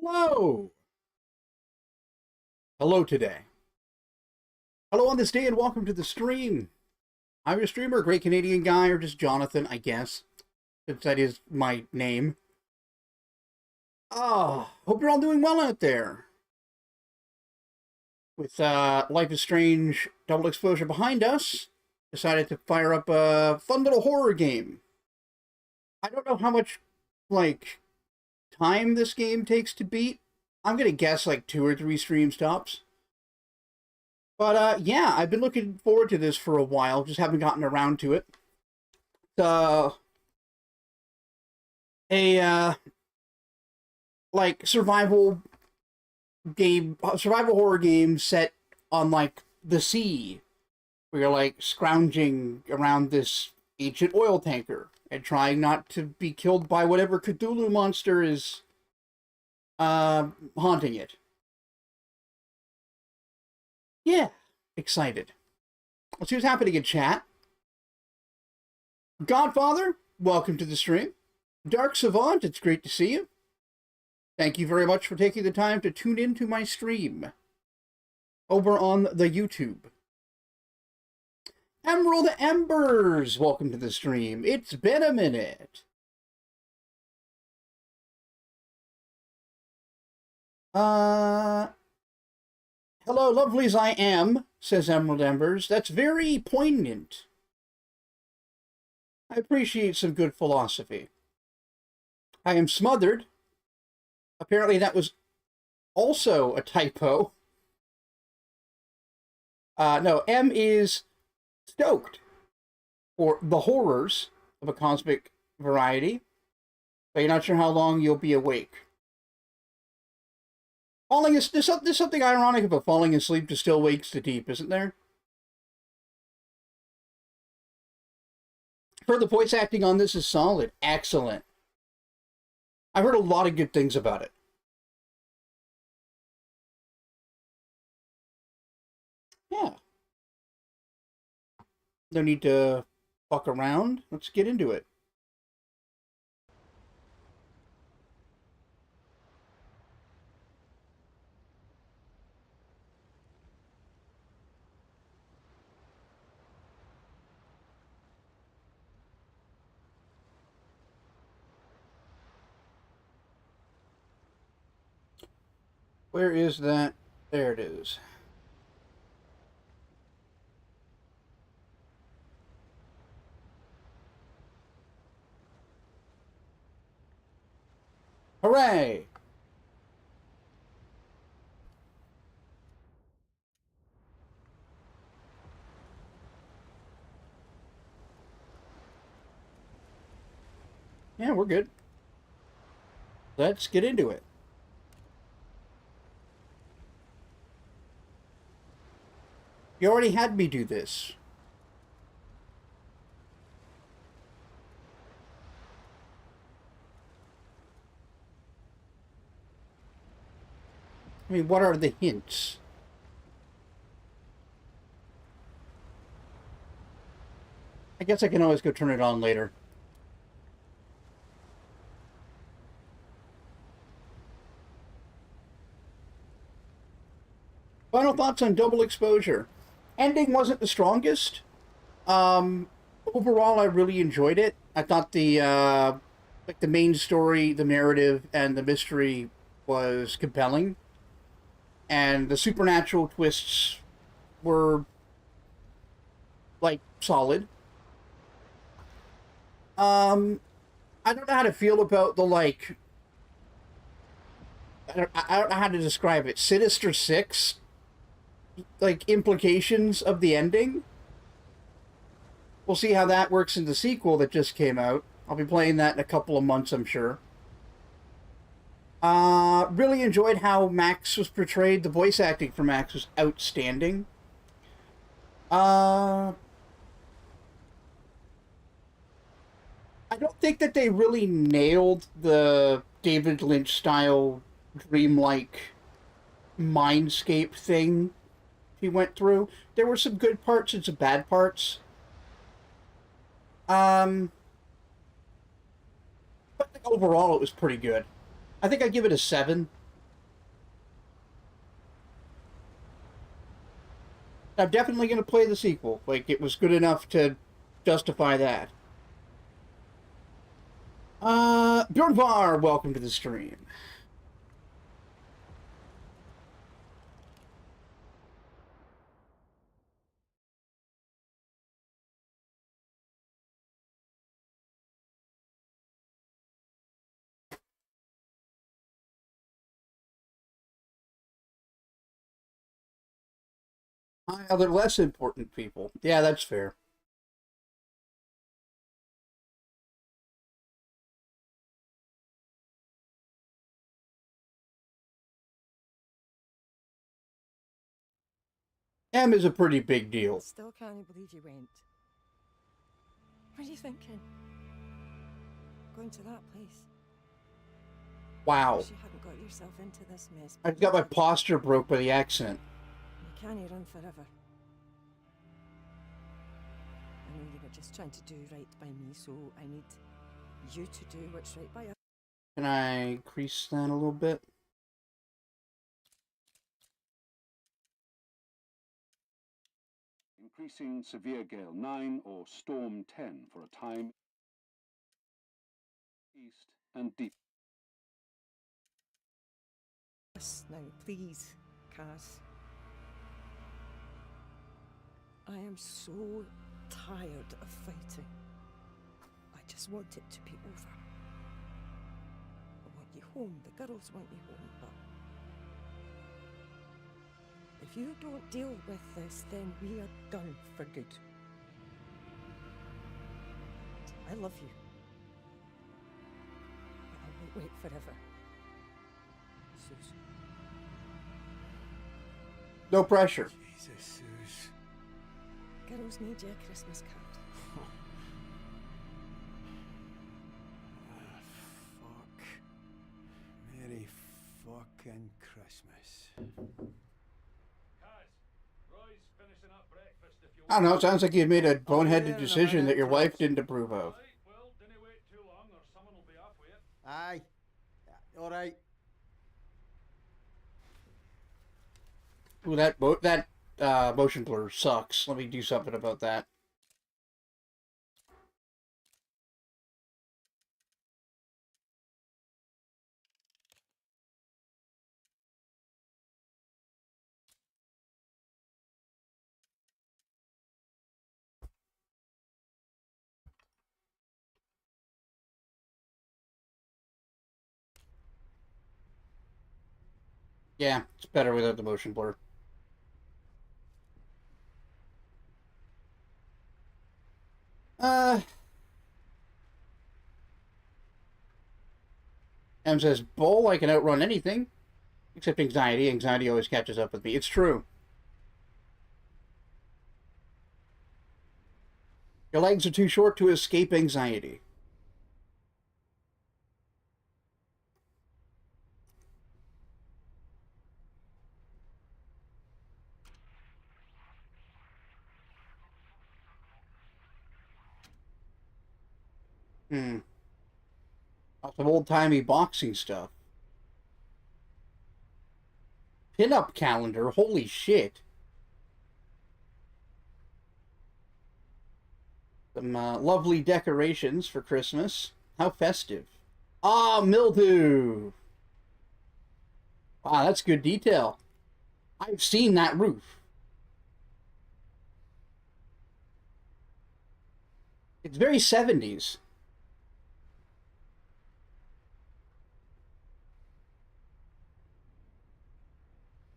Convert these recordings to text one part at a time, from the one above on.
Hello! Hello today. Hello on this day and welcome to the stream. I'm your streamer, Great Canadian Guy, or just Jonathan, I guess, since that is my name. Hope you're all doing well out there. With Life is Strange Double Exposure behind us, decided to fire up a fun little horror game. I don't know how much, time this game takes to beat. I'm gonna guess 2 or 3 stream stops. But yeah, I've been looking forward to this for a while, just haven't gotten around to it. It's a survival horror game set on the sea, where you're scrounging around this ancient oil tanker and trying not to be killed by whatever Cthulhu monster is haunting it. Yeah, excited. Let's see what's happening in chat. Godfather, welcome to the stream. Dark Savant, it's great to see you. Thank you very much for taking the time to tune into my stream over on the YouTube. Emerald Embers, welcome to the stream. It's been a minute. Hello, lovely as I am, says Emerald Embers. That's very poignant. I appreciate some good philosophy. I am smothered. Apparently that was also a typo. No, M is stoked for the horrors of a cosmic variety, but you're not sure how long you'll be awake. There's something ironic about falling asleep to still wakes the deep, isn't there? I've heard the voice acting on this is solid. Excellent. I've heard a lot of good things about it. Yeah. No need to fuck around. Let's get into it. Where is that? There it is. Hooray! Yeah, we're good. Let's get into it. You already had me do this. I mean, what are the hints? I guess I can always go turn it on later. Final thoughts on Double Exposure. Ending wasn't the strongest. Overall, I really enjoyed it. I thought the main story, the narrative, and the mystery was compelling, and the supernatural twists were like solid. Um, I don't know how to feel about the like. I don't know how to describe it. Sinister Six, like implications of the ending. We'll see how that works in the sequel that just came out. I'll be playing that in a couple of months, I'm sure. Really enjoyed how Max was portrayed. The voice acting for Max was outstanding. Uh, I don't think that they really nailed the David Lynch style dreamlike mindscape thing he went through. There were some good parts and some bad parts. Um, but overall, it was pretty good. I think I'd give it a 7. I'm definitely going to play the sequel. Like, it was good enough to justify that. Bjornvar, welcome to the stream. Hi, other less important people. Yeah, that's fair. M is a pretty big deal. Still can't believe you went. What are you thinking? Going to that place? Wow. Wish you hadn't got yourself into this mess. I got my posture broke by the accent. You can't run forever. I know you were just trying to do right by me, so I need you to do what's right by us. Can I increase that a little bit? Increasing severe gale 9 or storm 10 for a time east and deep. Now, please, Kaz. I am so tired of fighting. I just want it to be over. I want you home. The girls want you home, but if you don't deal with this, then we are done for good. I love you. But I won't wait forever. Sus. No pressure. Jesus, Sus. Girls need you a Christmas card. Fuck. Merry fucking Christmas. Kaz, Roy, I don't know, it sounds like you made a boneheaded there in a decision minute, that your wife George. didn't approve of. Aye. All right. Ooh, that motion blur sucks. Let me do something about that. Yeah, it's better without the motion blur. M says, Bull, I can outrun anything. Except anxiety. Anxiety always catches up with me. It's true. Your legs are too short to escape anxiety. Hmm. Lots of old-timey boxing stuff. Pin-up calendar. Holy shit. Some lovely decorations for Christmas. How festive. Ah, mildew. Wow, that's good detail. I've seen that roof. It's very 70s.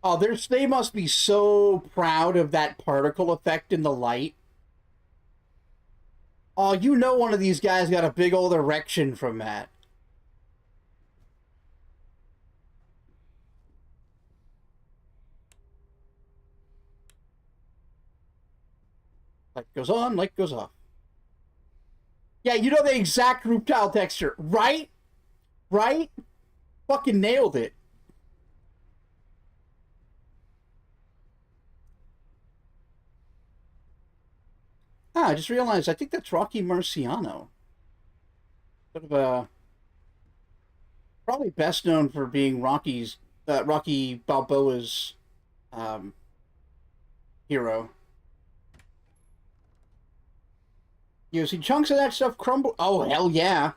Oh, they must be so proud of that particle effect in the light. Oh, you know one of these guys got a big old erection from that. Light goes on, light goes off. Yeah, you know the exact group tile texture, right? Right? Fucking nailed it. Ah, I just realized, I think that's Rocky Marciano. Sort of probably best known for being Rocky Balboa's um, hero. You see chunks of that stuff crumble. Oh, hell yeah.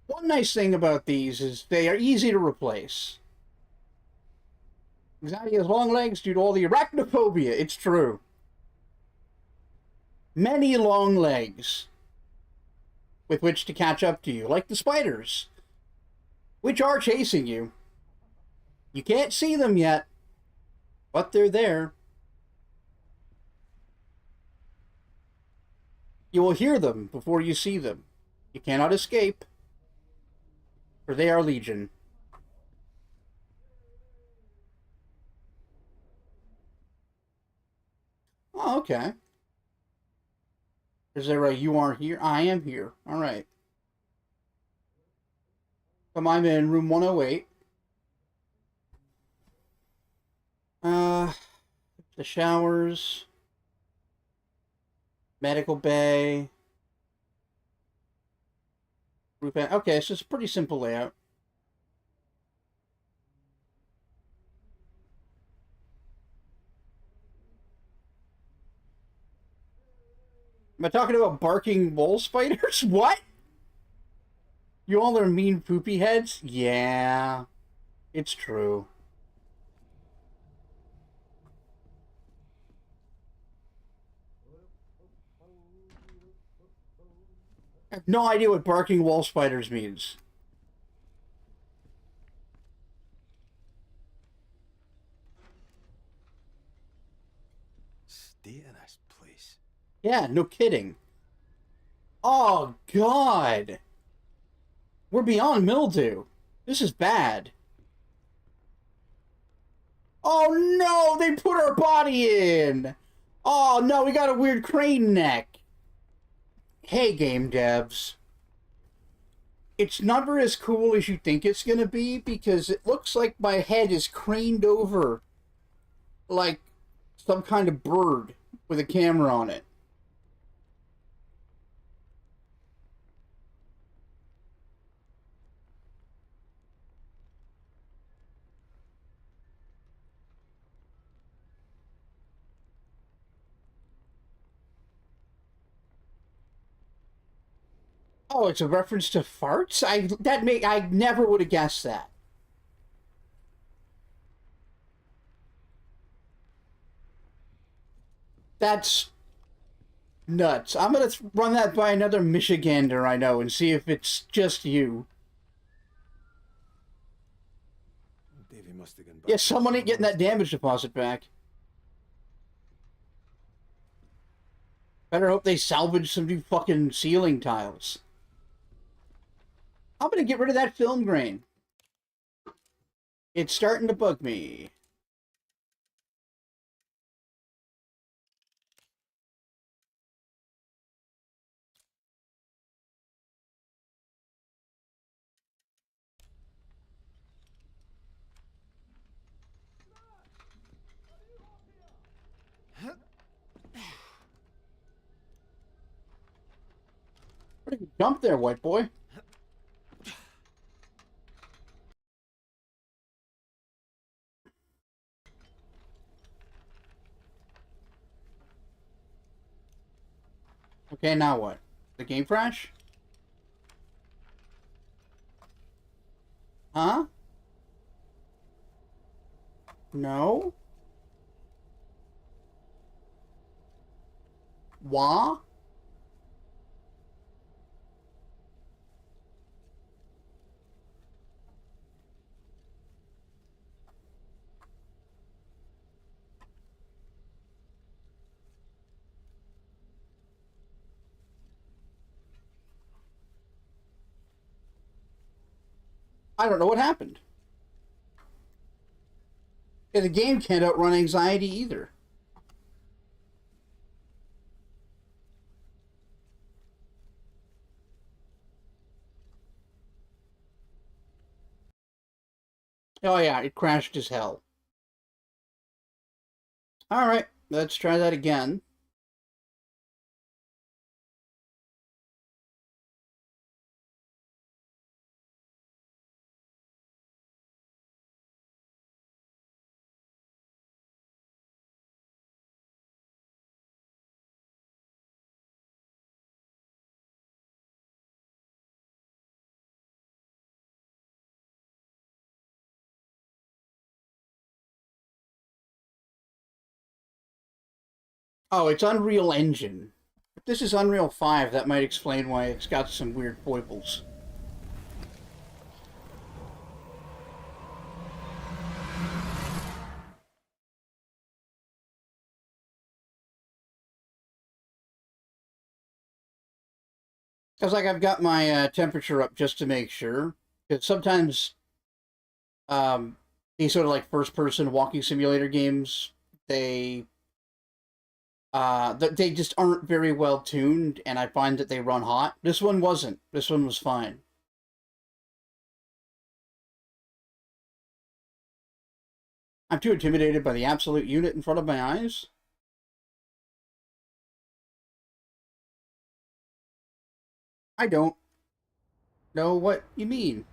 One nice thing about these is they are easy to replace. Anxiety has long legs due to all the arachnophobia. It's true. Many long legs with which to catch up to you, like the spiders, which are chasing you. You can't see them yet, but they're there. You will hear them before you see them. You cannot escape, for they are legion. Oh, okay. Is there a you are here? I am here. All right. Come I'm in room 108. The showers, medical bay, roof. Okay, so it's a pretty simple layout. Am I talking about barking wall spiders? What? You all are mean poopy heads? Yeah, it's true. I have no idea what barking wall spiders means. Stay in this place. Yeah, no kidding. Oh, God. We're beyond mildew. This is bad. Oh, no, they put our body in. Oh, no, we got a weird crane neck. Hey, game devs. It's never as cool as you think it's going to be because it looks like my head is craned over like some kind of bird with a camera on it. Oh, it's a reference to farts? I never would have guessed that. That's nuts. I'm gonna run that by another Michigander I know and see if it's just you. Davy must have gone back. Yeah, someone ain't getting that damage deposit back. Better hope they salvage some new fucking ceiling tiles. I'm gonna get rid of that film grain. It's starting to bug me. Where did you jump there, white boy? Okay, now what? The game crash? Huh? No? Wah? I don't know what happened. Yeah, the game can't outrun anxiety either. Oh yeah, it crashed as hell. Alright, let's try that again. Oh, it's Unreal Engine. If this is Unreal 5, that might explain why it's got some weird foibles. Because, like, I've got my temperature up just to make sure. Because sometimes these sort of, like, first-person walking simulator games, they just aren't very well tuned, and I find that they run hot. This one wasn't. This one was fine. I'm too intimidated by the absolute unit in front of my eyes. I don't know what you mean.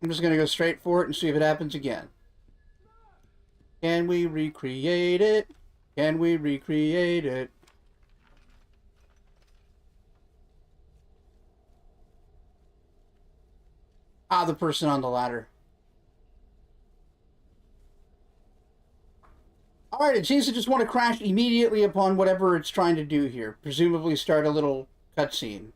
I'm just gonna go straight for it and see if it happens again. Can we recreate it? Can we recreate it? Ah, the person on the ladder. Alright, it seems to just want to crash immediately upon whatever it's trying to do here. Presumably start a little cutscene.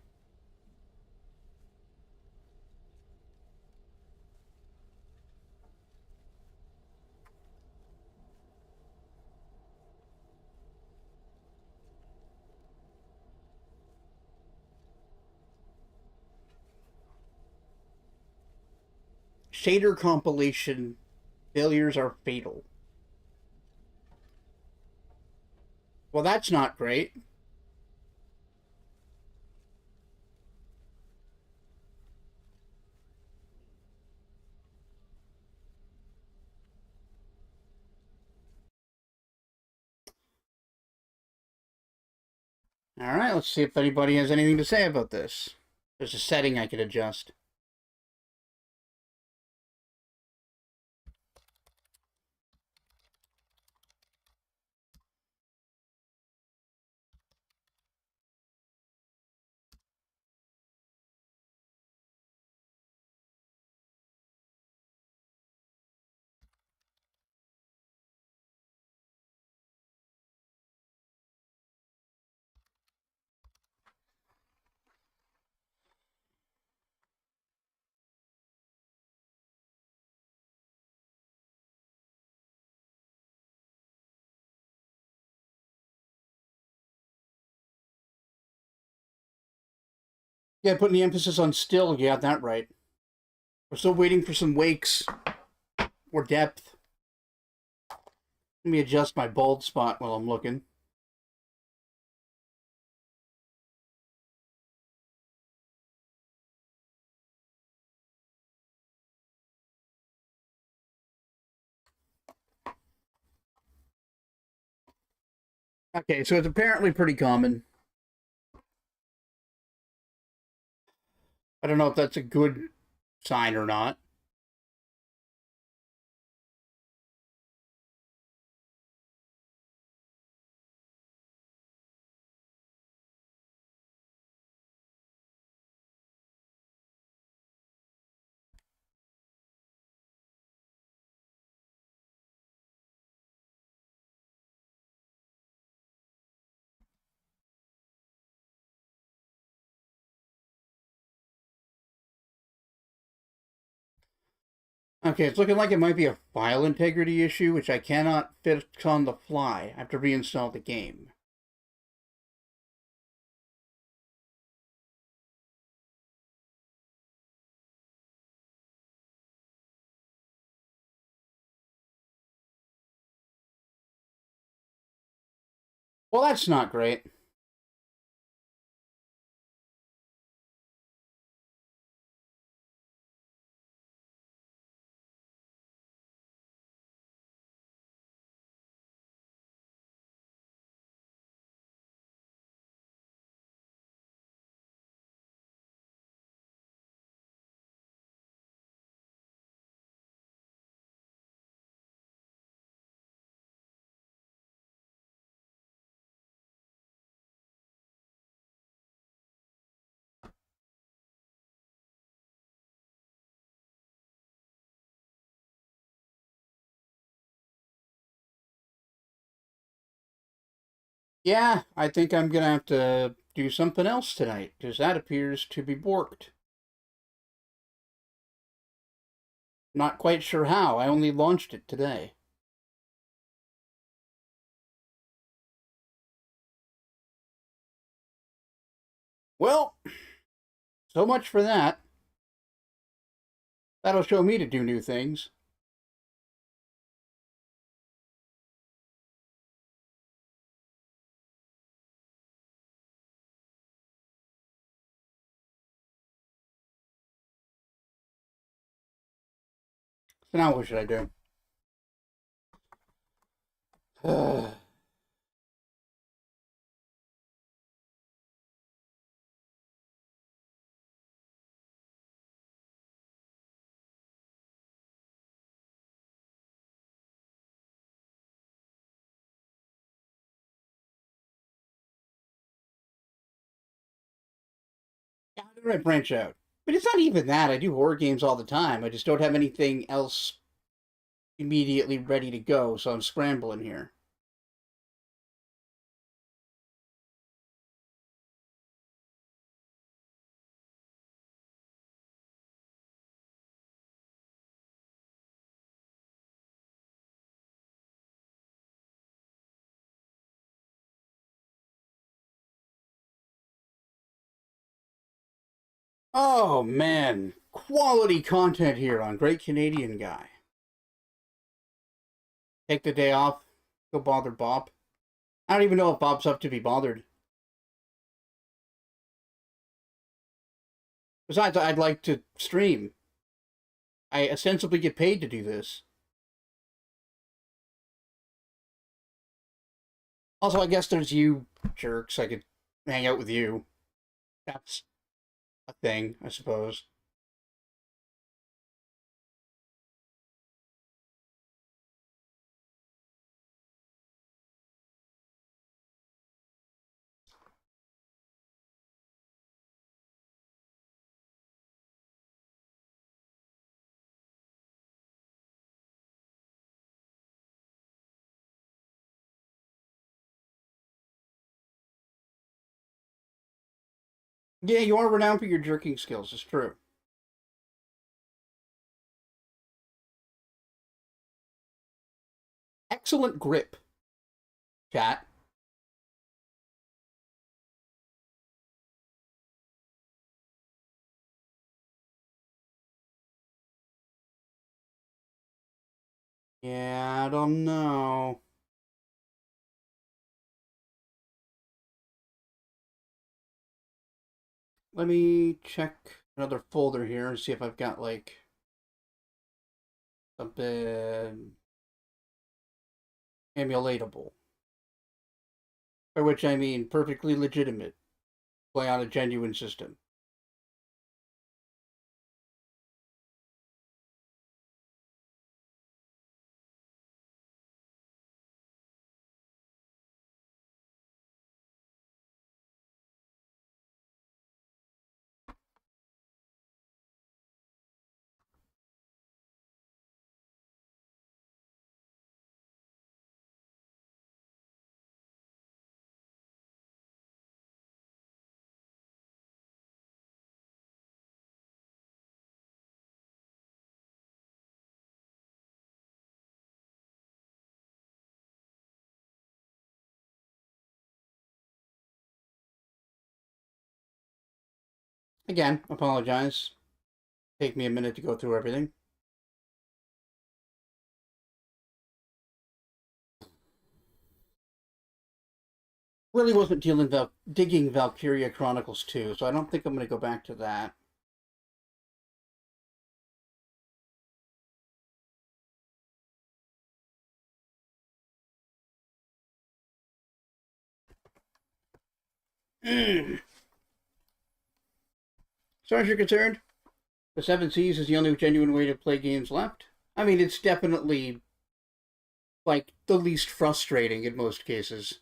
shader compilation failures are fatal. Well, that's not great. All right, let's see if anybody has anything to say about this. There's a setting I could adjust. Yeah, putting the emphasis on still, you got that right. We're still waiting for some wakes or depth. Let me adjust my bald spot while I'm looking. Okay, so it's apparently pretty common. I don't know if that's a good sign or not. Okay, it's looking like it might be a file integrity issue, which I cannot fix on the fly. I have to reinstall the game. Well, that's not great. Yeah, I think I'm gonna have to do something else tonight, because that appears to be borked. Not quite sure how. I only launched it today. Well, so much for that. That'll show me to do new things. So now what should I do? How do I branch out? But it's not even that. I do horror games all the time. I just don't have anything else immediately ready to go, so I'm scrambling here. Oh man, quality content here on Great Canadian Guy. Take the day off, go bother Bob. I don't even know if Bob's up to be bothered. Besides, I'd like to stream. I ostensibly get paid to do this. Also, I guess there's you jerks. I could hang out with you. That's a thing, I suppose. Yeah, you are renowned for your jerking skills, it's true. Excellent grip, chat. Yeah, I don't know. Let me check another folder here and see if I've got, like, something emulatable. By which I mean perfectly legitimate. Play on a genuine system. Again, apologize. Take me a minute to go through everything. Really wasn't digging Valkyria Chronicles 2, so I don't think I'm going to go back to that. As far as you're concerned, the Seven Seas is the only genuine way to play games left. I mean, it's definitely, like, the least frustrating in most cases.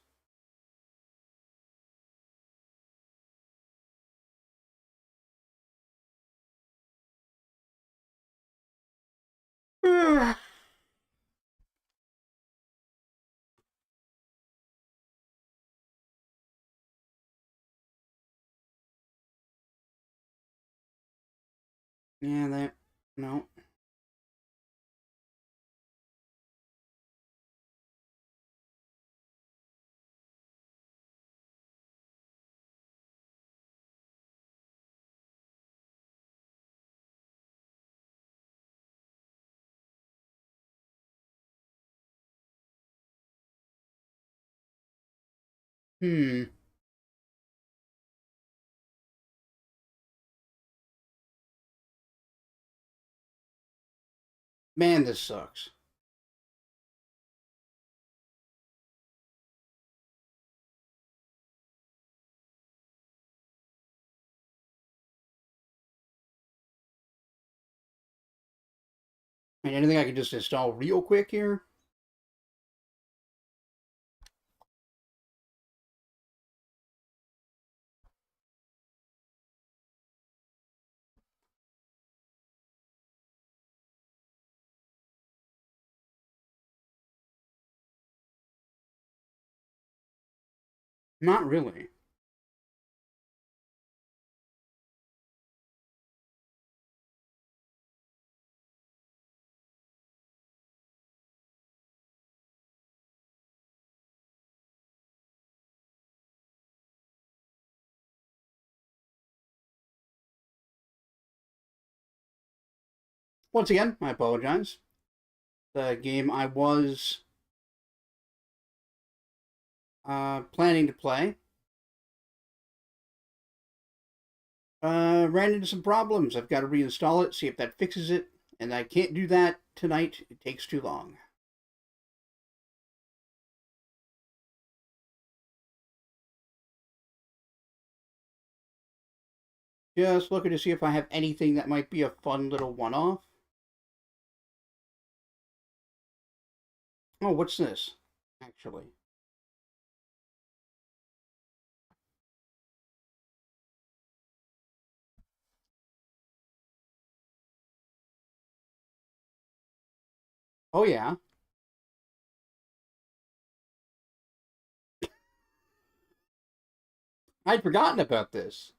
Yeah, that... No. Hmm. Man, this sucks. I mean, anything I can just install real quick here? Not really. Once again, I apologize. The game I was planning to play ran into some problems. I've got to reinstall it, see if that fixes it, and I can't do that tonight. It takes too long. Just looking to see if I have anything that might be a fun little one-off. Oh, what's this? Actually. Oh, yeah. I'd forgotten about this.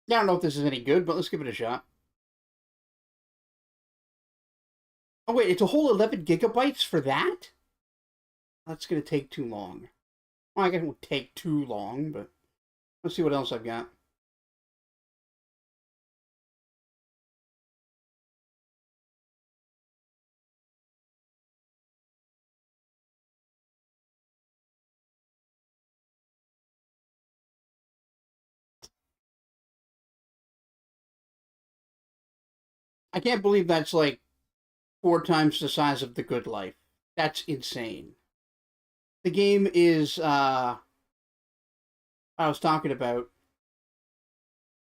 Yeah, I don't know if this is any good, but let's give it a shot. Oh, wait, it's a whole 11 gigabytes for that? That's going to take too long. Well, I guess it won't take too long, but let's see what else I've got. I can't believe that's like 4 times the size of The Good Life. That's insane. The game is, I was talking about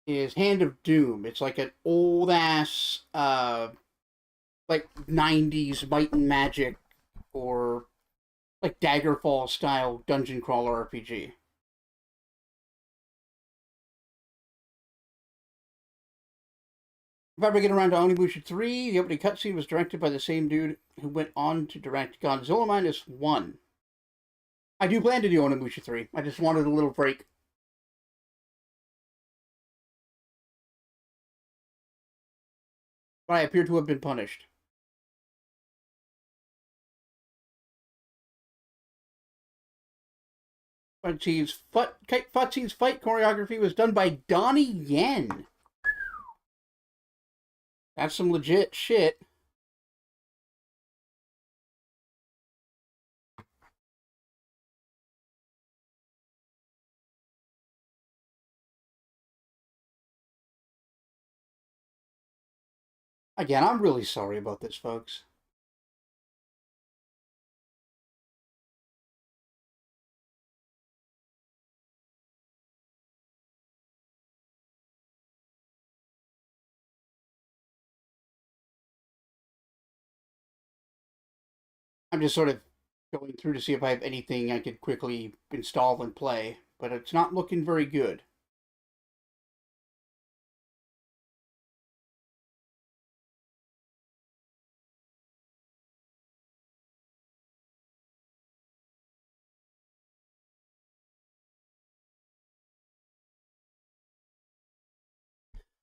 is Hand of Doom. It's like an old ass, like 90s Might and Magic or like Daggerfall style dungeon crawler RPG. If I ever get around to Onimusha 3, the opening cutscene was directed by the same dude who went on to direct Godzilla -1. I do plan to do Onimusha 3. I just wanted a little break. But I appear to have been punished. Futzi's fight choreography was done by Donnie Yen. That's some legit shit. Again, I'm really sorry about this, folks. I'm just sort of going through to see if I have anything I could quickly install and play, but it's not looking very good.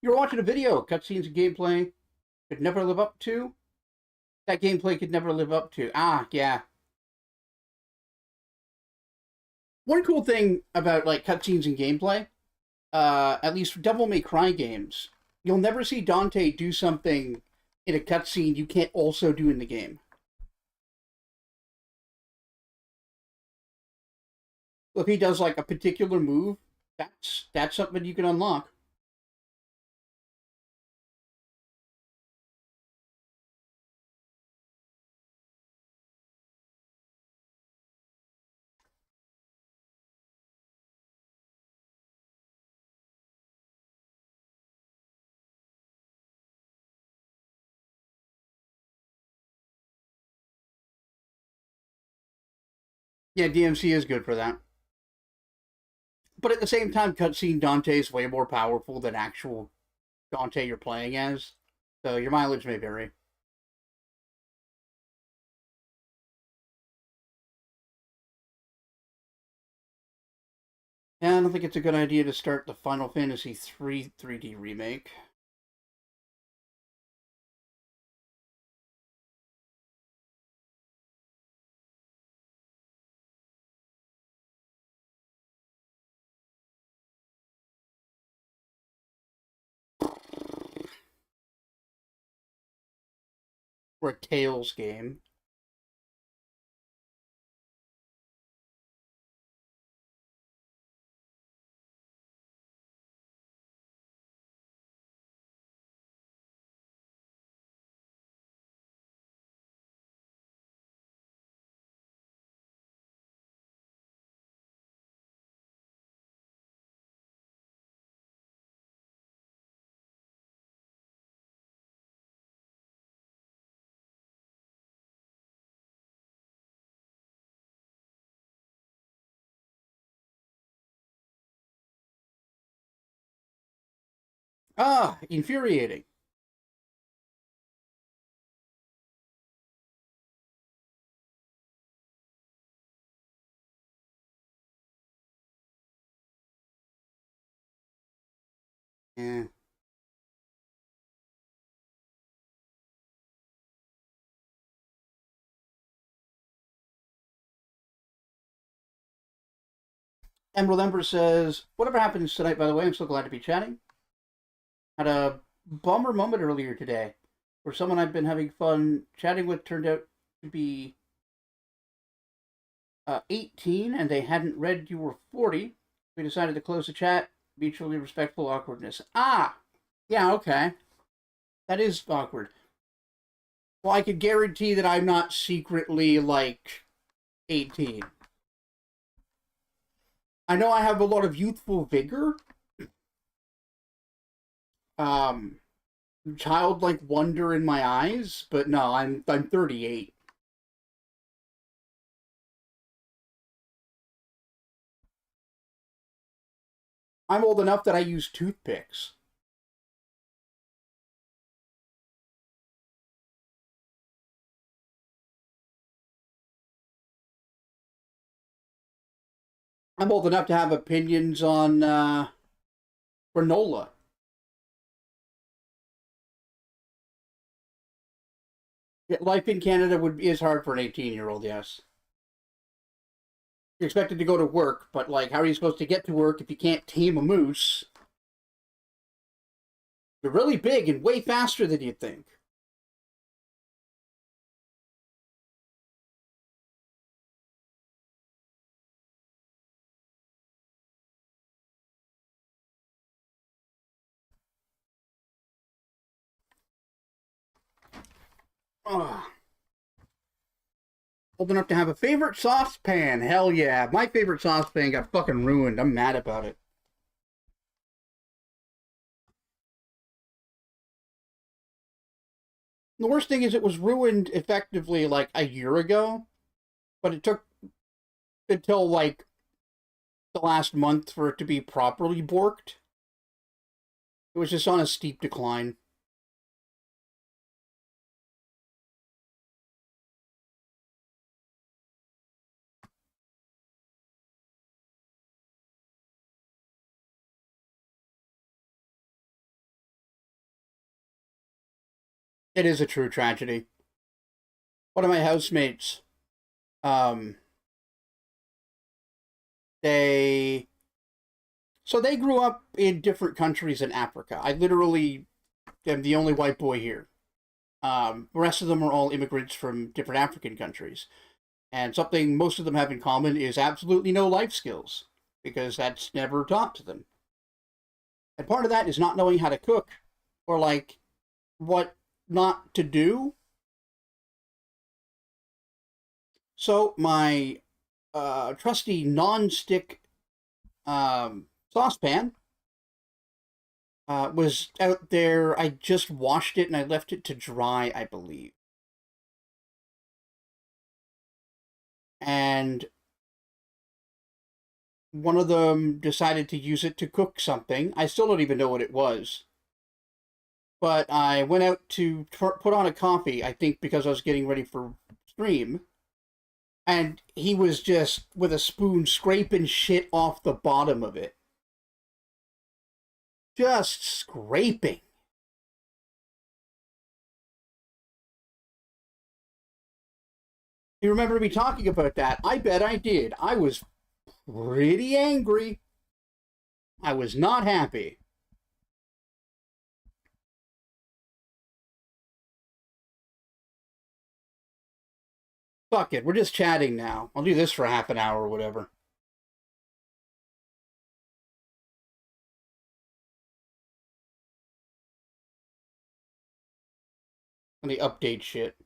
You're watching a video, cutscenes and gameplay could never live up to. That gameplay could never live up to. Ah, yeah. One cool thing about like cutscenes and gameplay, at least for Devil May Cry games, you'll never see Dante do something in a cutscene you can't also do in the game. So if he does like a particular move, that's something you can unlock. Yeah, DMC is good for that. But at the same time, cutscene Dante is way more powerful than actual Dante you're playing as. So your mileage may vary. Yeah, I don't think it's a good idea to start the Final Fantasy III 3D remake. Or a Tales game. Ah, infuriating. Yeah. Emerald Ember says, whatever happens tonight, by the way, I'm so glad to be chatting. Had a bummer moment earlier today where someone I've been having fun chatting with turned out to be 18 and they hadn't read you were 40. We decided to close the chat. Mutually respectful awkwardness. Ah! Yeah, okay. That is awkward. Well, I could guarantee that I'm not secretly, like, 18. I know I have a lot of youthful vigor. Childlike wonder in my eyes, but no, I'm 38. I'm old enough that I use toothpicks. I'm old enough to have opinions on granola. Life in Canada is hard for an 18-year-old, yes. You're expected to go to work, but like, how are you supposed to get to work if you can't tame a moose? They're really big and way faster than you'd think. Ugh. Old enough to have a favorite saucepan. Hell yeah. My favorite saucepan got fucking ruined. I'm mad about it. The worst thing is it was ruined effectively like a year ago, but it took until like the last month for it to be properly borked. It was just on a steep decline. It is a true tragedy. One of my housemates, um, they they grew up in different countries in Africa. I literally am the only white boy here. The rest of them are all immigrants from different African countries. And something most of them have in common is absolutely no life skills, because that's never taught to them. And part of that is not knowing how to cook, or like what not to do. So my trusty non-stick saucepan was out there. I just washed it and I left it to dry, I believe. And one of them decided to use it to cook something. I still don't even know what it was. But I went out to put on a coffee, I think because I was getting ready for stream. And he was just, with a spoon, scraping shit off the bottom of it. Just scraping. You remember me talking about that? I bet I did. I was pretty angry. I was not happy. Fuck it, we're just chatting now. I'll do this for half an hour or whatever. Let me update shit.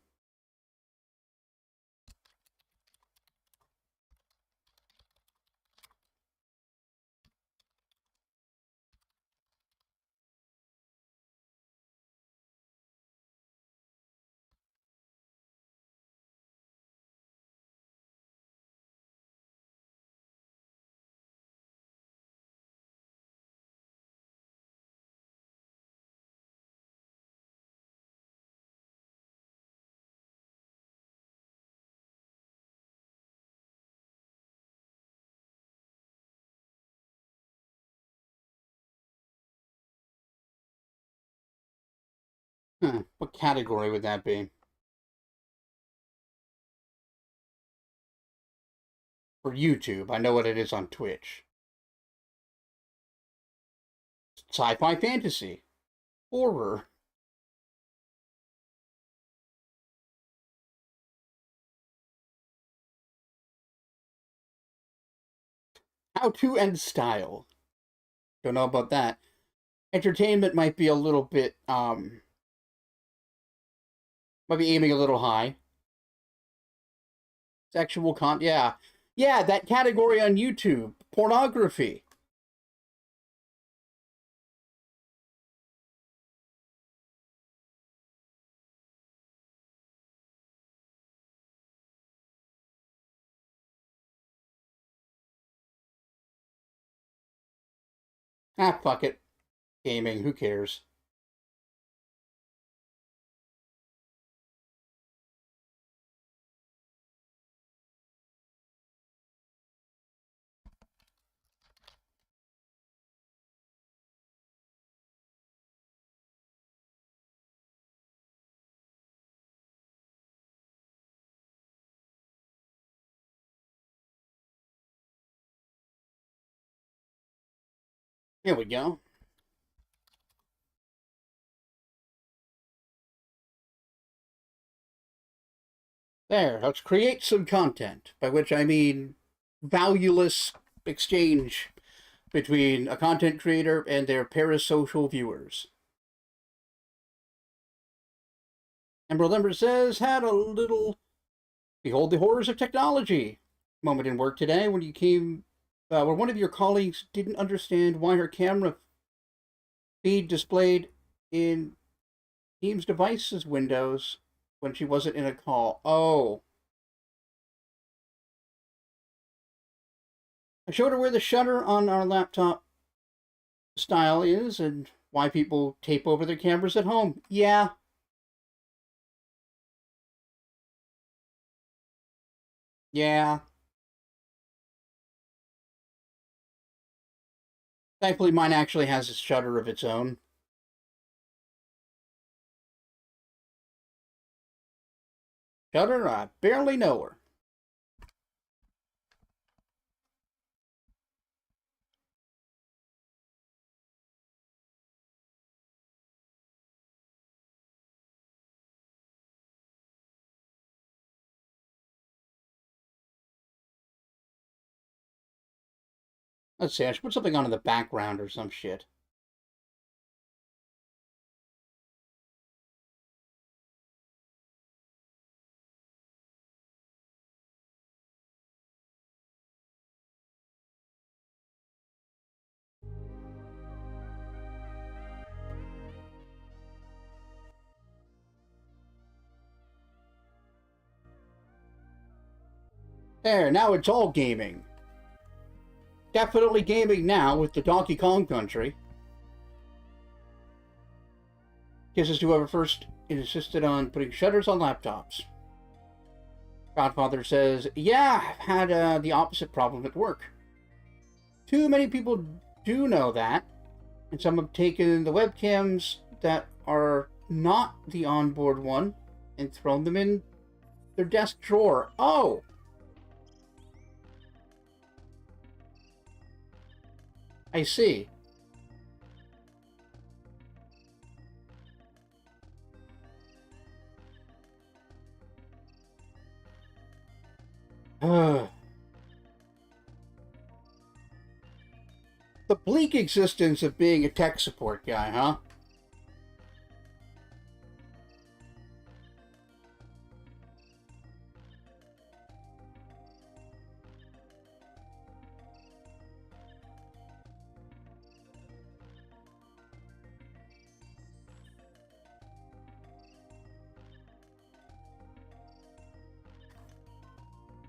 What category would that be? For YouTube, I know what it is on Twitch. Sci-fi fantasy. Horror. How to and style. Don't know about that. Entertainment might be a little bit, might be aiming a little high. Sexual yeah. Yeah, that category on YouTube. Pornography. Ah, fuck it. Gaming, who cares? Here we go. There, let's create some content, by which I mean valueless exchange between a content creator and their parasocial viewers. Emerald Ember says, had a little behold the horrors of technology moment in work today when you came, where one of your colleagues didn't understand why her camera feed displayed in Teams devices windows when she wasn't in a call. Oh. I showed her where the shutter on our laptop style is and why people tape over their cameras at home. Yeah. Yeah. Thankfully, mine actually has a shutter of its own. Shutter, I barely know her. Let's see, I should put something on in the background or some shit. There, now it's all gaming. Definitely gaming now with the Donkey Kong Country. Kisses to whoever first insisted on putting shutters on laptops. Godfather says, yeah, I've had the opposite problem at work. Too many people do know that, and some have taken the webcams that are not the onboard one and thrown them in their desk drawer. Oh! I see. The bleak existence of being a tech support guy, huh?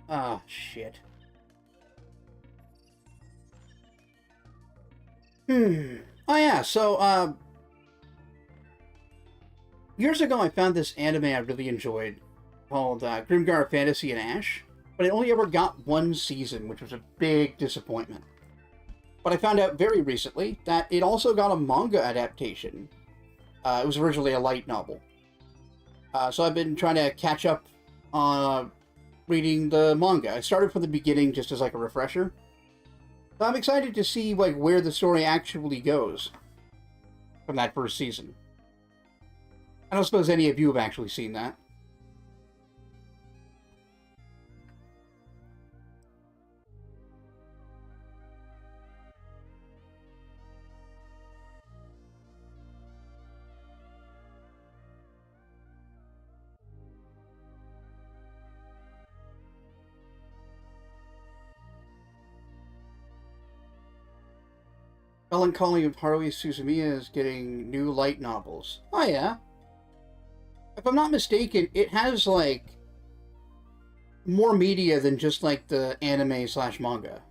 Ah, shit. Oh yeah, so, years ago I found this anime I really enjoyed called Grimgar Fantasy and Ash, but it only ever got one season, which was a big disappointment. But I found out very recently that it also got a manga adaptation. It was originally a light novel. So I've been trying to catch up on reading the manga. I started from the beginning just as like a refresher. So I'm excited to see like where the story actually goes from that first season. I don't suppose any of you have actually seen that. Melancholy of Haruhi Suzumiya is getting new light novels. Oh yeah. If I'm not mistaken, it has like more media than just like the anime slash manga.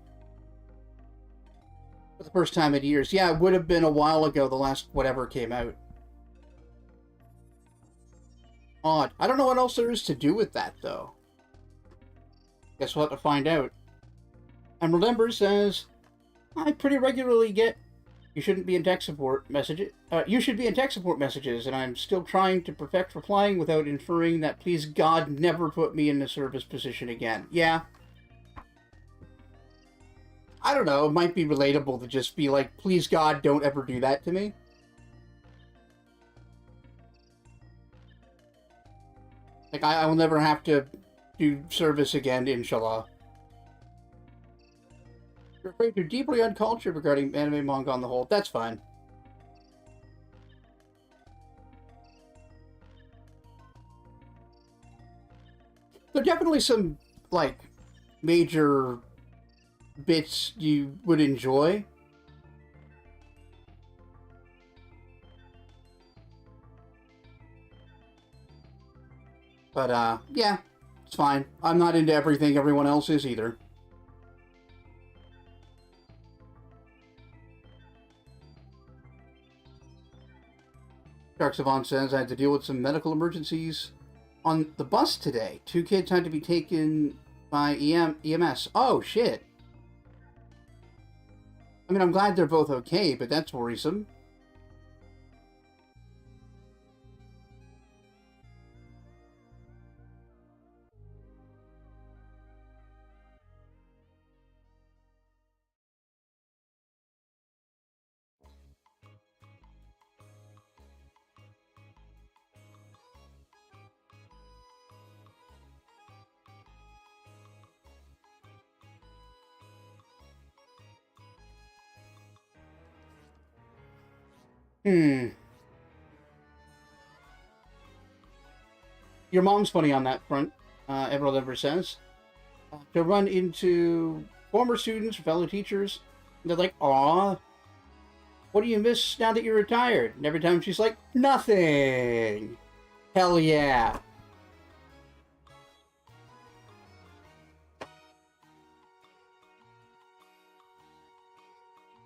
For the first time in years. Yeah, it would have been a while ago, the last whatever came out. Odd. I don't know what else there is to do with that, though. Guess we'll have to find out. And Remember says, I pretty regularly get you shouldn't be in tech support messages. You should be in tech support messages, and I'm still trying to perfect replying without inferring that please God never put me in a service position again. Yeah. I don't know, it might be relatable to just be like, please God, don't ever do that to me. Like, I will never have to do service again, inshallah. You're afraid you're deeply uncultured regarding anime manga on the whole. That's fine. There are definitely some, like, major bits you would enjoy. But, yeah, it's fine. I'm not into everything everyone else is either. Dark Savant says, I had to deal with some medical emergencies on the bus today. 2 kids had to be taken by EMS. Oh, shit. I mean, I'm glad they're both okay, but that's worrisome. Your mom's funny on that front, Emerald Ever says. To run into former students, fellow teachers, and they're like, aw, what do you miss now that you're retired? And every time she's like, nothing. Hell yeah.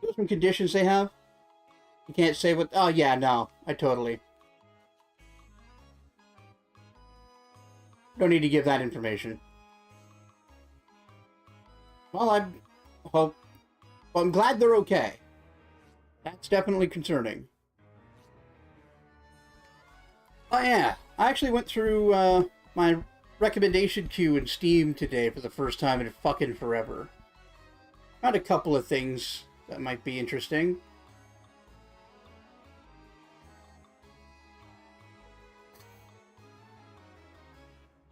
Those some conditions they have? You can't say what... Oh, yeah, no. I totally... Don't need to give that information. Well, I'm glad they're okay. That's definitely concerning. Oh, yeah. I actually went through my recommendation queue in Steam today for the first time in fucking forever. Found a couple of things that might be interesting.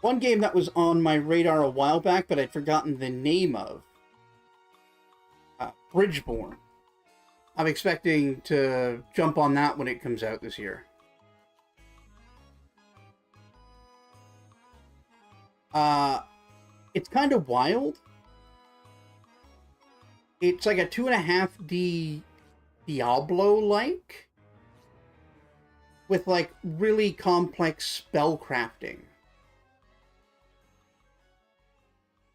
One game that was on my radar a while back, but I'd forgotten the name of. Bridgeborn. I'm expecting to jump on that when it comes out this year. It's kind of wild. It's like a 2.5D Diablo-like, with like really complex spell crafting.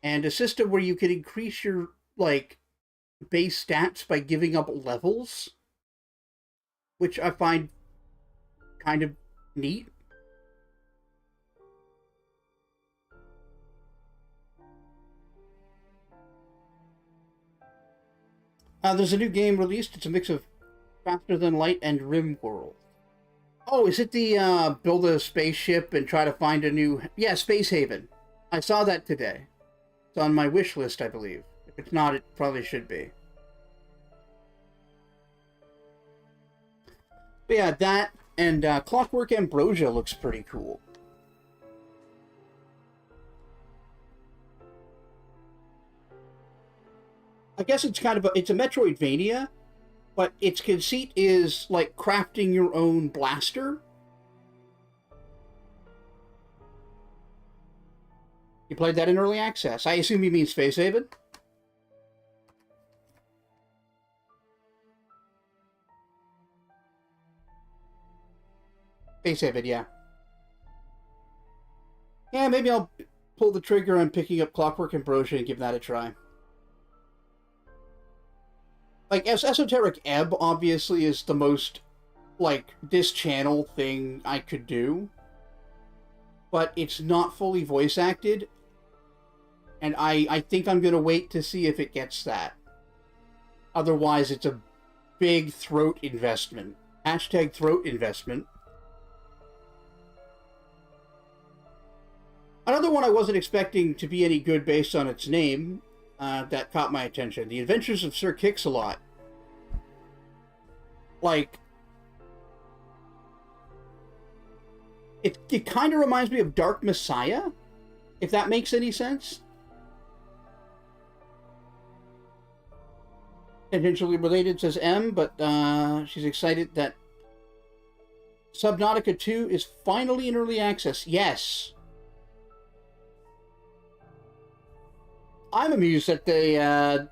And a system where you can increase your, like, base stats by giving up levels, which I find kind of neat. There's a new game released. It's a mix of Faster Than Light and RimWorld. Oh, is it the build a spaceship and try to find a new... Yeah, Space Haven. I saw that today. It's on my wish list, I believe. If it's not, it probably should be. But yeah, that and Clockwork Ambrosia looks pretty cool. I guess it's kind of it's a Metroidvania, but its conceit is like crafting your own blaster. You played that in early access. I assume you mean Space Haven? Space Haven, yeah. Yeah, maybe I'll pull the trigger on picking up Clockwork Ambrosia and give that a try. Like, Esoteric Ebb, obviously, is the most, like, this channel thing I could do. But it's not fully voice-acted. And I think I'm going to wait to see if it gets that. Otherwise, it's a big throat investment. Hashtag throat investment. Another one I wasn't expecting to be any good based on its name, that caught my attention. The Adventures of Sir Kix-a-Lot. Like, it kind of reminds me of Dark Messiah, if that makes any sense. Tangentially related, says M, but she's excited that Subnautica 2 is finally in early access. Yes. I'm amused that the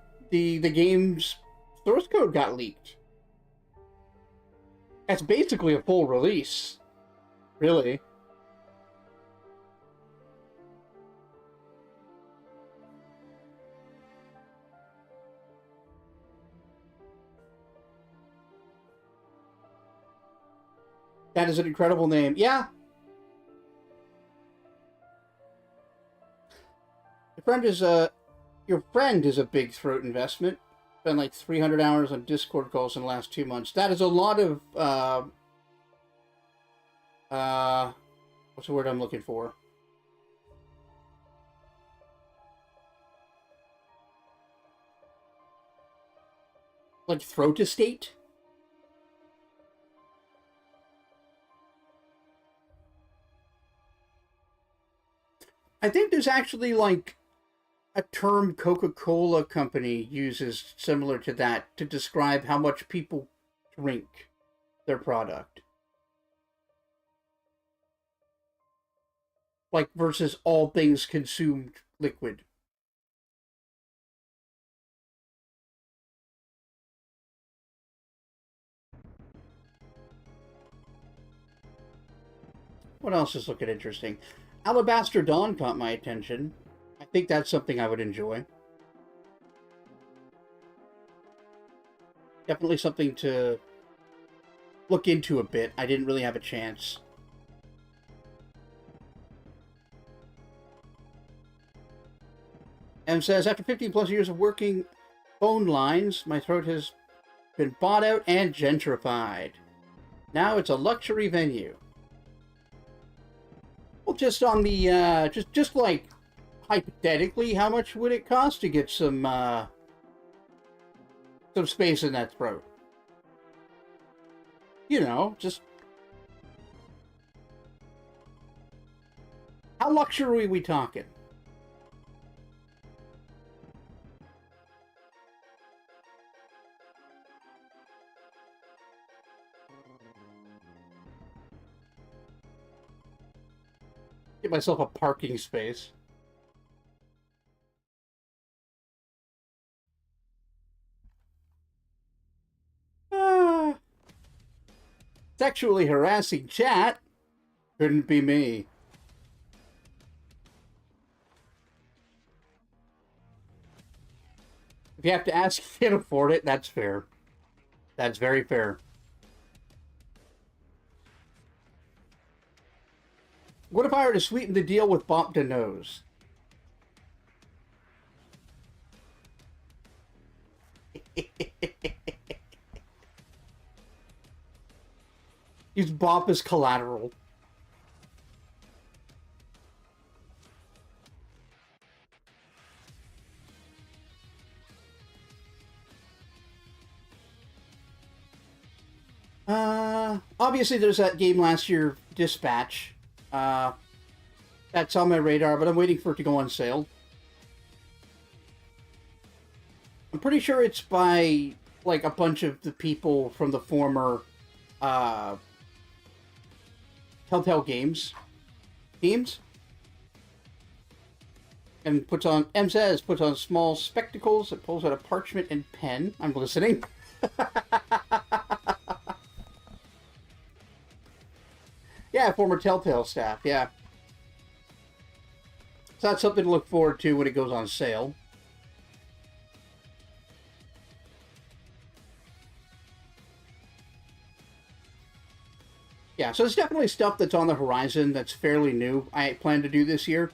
game's source code got leaked. That's basically a full release. Really. That is an incredible name. Yeah. Your friend is a big throat investment. Spent like 300 hours on Discord calls in the last 2 months. That is a lot of, what's the word I'm looking for? Like throat estate? I think there's actually, like, a term Coca-Cola company uses similar to that to describe how much people drink their product. Like, versus all things consumed liquid. What else is looking interesting? Alabaster Dawn caught my attention. I think that's something I would enjoy. Definitely something to look into a bit. I didn't really have a chance. M says, after 15 plus years of working phone lines, my throat has been bought out and gentrified. Now it's a luxury venue. Well, just on the, just like, hypothetically, how much would it cost to get some space in that throat? You know, just... How luxury are we talking? Get myself a parking space. Ah. Sexually harassing chat? Couldn't be me. If you have to ask if you can afford it, that's fair. That's very fair. What if I were to sweeten the deal with Bop de Nose? Use Bop as collateral. Obviously there's that game last year, Dispatch. That's on my radar, but I'm waiting for it to go on sale. I'm pretty sure it's by, like, a bunch of the people from the former, Telltale Games teams. And M says, puts on small spectacles, and pulls out a parchment and pen. I'm listening. Yeah, former Telltale staff, yeah. So that's something to look forward to when it goes on sale. Yeah, so there's definitely stuff that's on the horizon that's fairly new I plan to do this year.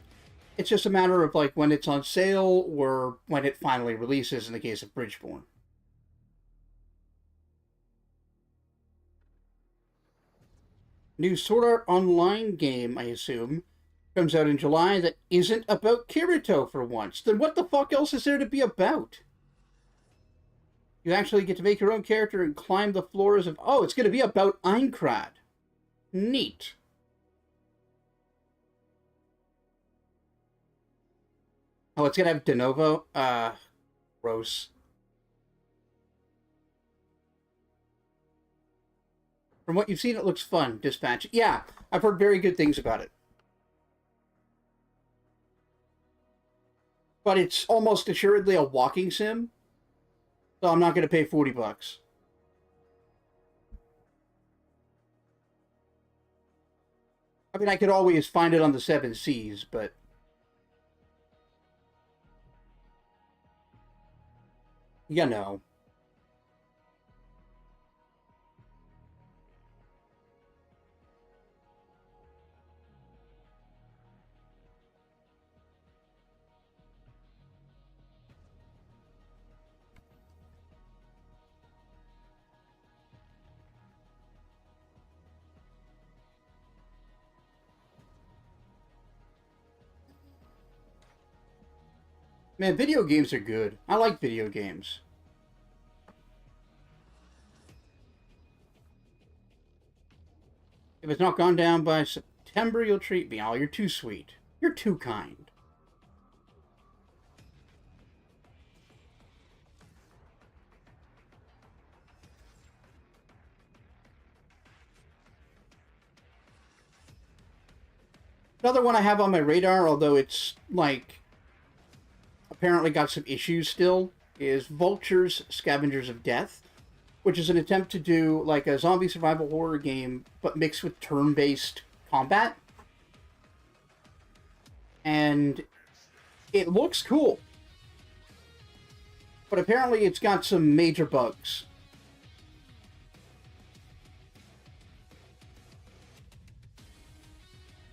It's just a matter of, like, when it's on sale or when it finally releases in the case of Bridgeborn. New Sword Art Online game, I assume, comes out in July that isn't about Kirito for once. Then what the fuck else is there to be about? You actually get to make your own character and climb the floors of... Oh, it's going to be about Aincrad. Neat. Oh, it's going to have de novo? Gross. From what you've seen, it looks fun, Dispatch. Yeah, I've heard very good things about it. But it's almost assuredly a walking sim, so I'm not going to pay $40. I mean, I could always find it on the 7 Seas, but... You know. Man, video games are good. I like video games. If it's not gone down by September, you'll treat me. Oh, you're too sweet. You're too kind. Another one I have on my radar, although it's, like, apparently got some issues still, is Vulture's Scavengers of Death, which is an attempt to do, like, a zombie survival horror game, but mixed with turn-based combat. And it looks cool. But apparently it's got some major bugs.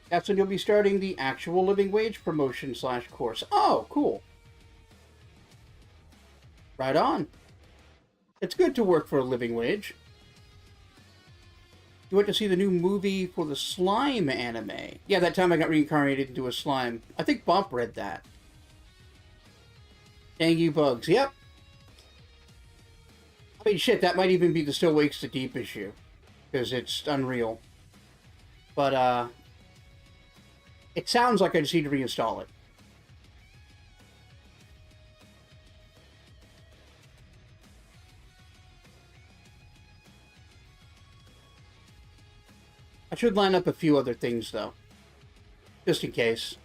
That's when you'll be starting the actual living wage promotion / course. Oh, cool. Right on. It's good to work for a living wage. You went to see the new movie for the Slime anime. Yeah, that time I got reincarnated into a slime. I think Bob read that. Dang you bugs. Yep. I mean, shit, that might even be the Still Wakes the Deep issue. Because it's unreal. But, It sounds like I just need to reinstall it. I should line up a few other things, though. Just in case.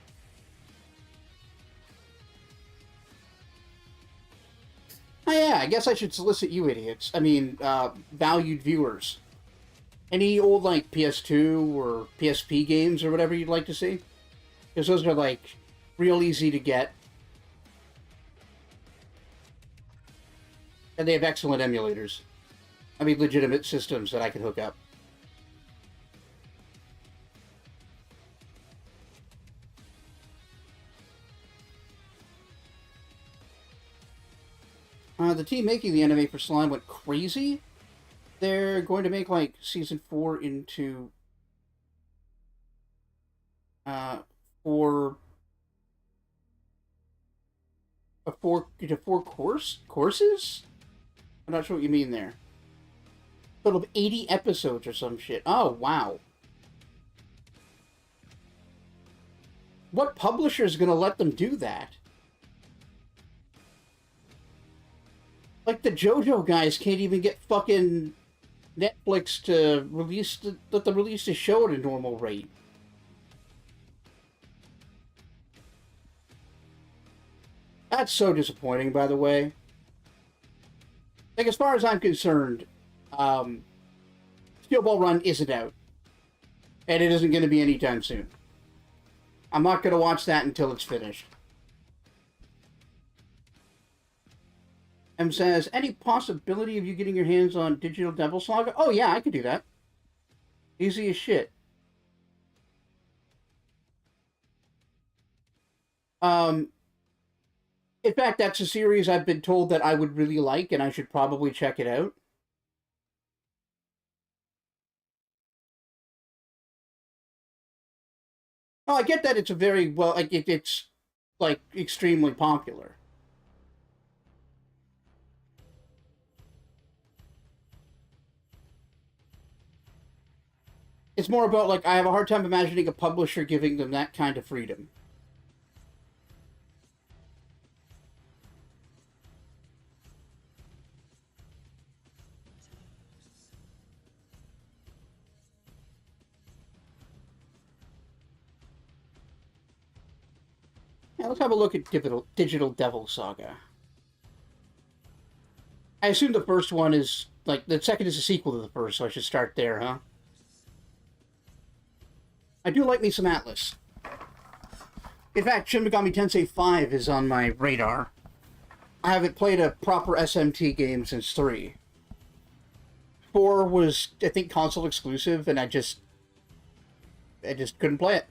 Oh yeah, I guess I should solicit you idiots. I mean, valued viewers. Any old, like, PS2 or PSP games or whatever you'd like to see? Because those are, like, real easy to get. And they have excellent emulators. I mean, legitimate systems that I can hook up. The team making the anime for Slime went crazy. They're going to make, like, Season 4 into... four courses? I'm not sure what you mean there. Total of 80 episodes or some shit. Oh, wow. What publisher is going to let them do that? Like, the JoJo guys can't even get fucking Netflix to let them release the show at a normal rate. That's so disappointing, by the way. Like, as far as I'm concerned, Steel Ball Run isn't out. And it isn't going to be anytime soon. I'm not going to watch that until it's finished. M says, any possibility of you getting your hands on Digital Devil Saga? Oh yeah, I could do that. Easy as shit. In fact, that's a series I've been told that I would really like, and I should probably check it out. Oh, I get that it's a very, well, like, it's, like, extremely popular. It's more about, like, I have a hard time imagining a publisher giving them that kind of freedom. Yeah, let's have a look at Digital Devil Saga. I assume the first one is, like, the second is a sequel to the first, so I should start there, huh? I do like me some Atlas. In fact, Shin Megami Tensei 5 is on my radar. I haven't played a proper SMT game since 3. 4 was, I think, console exclusive, and I just couldn't play it.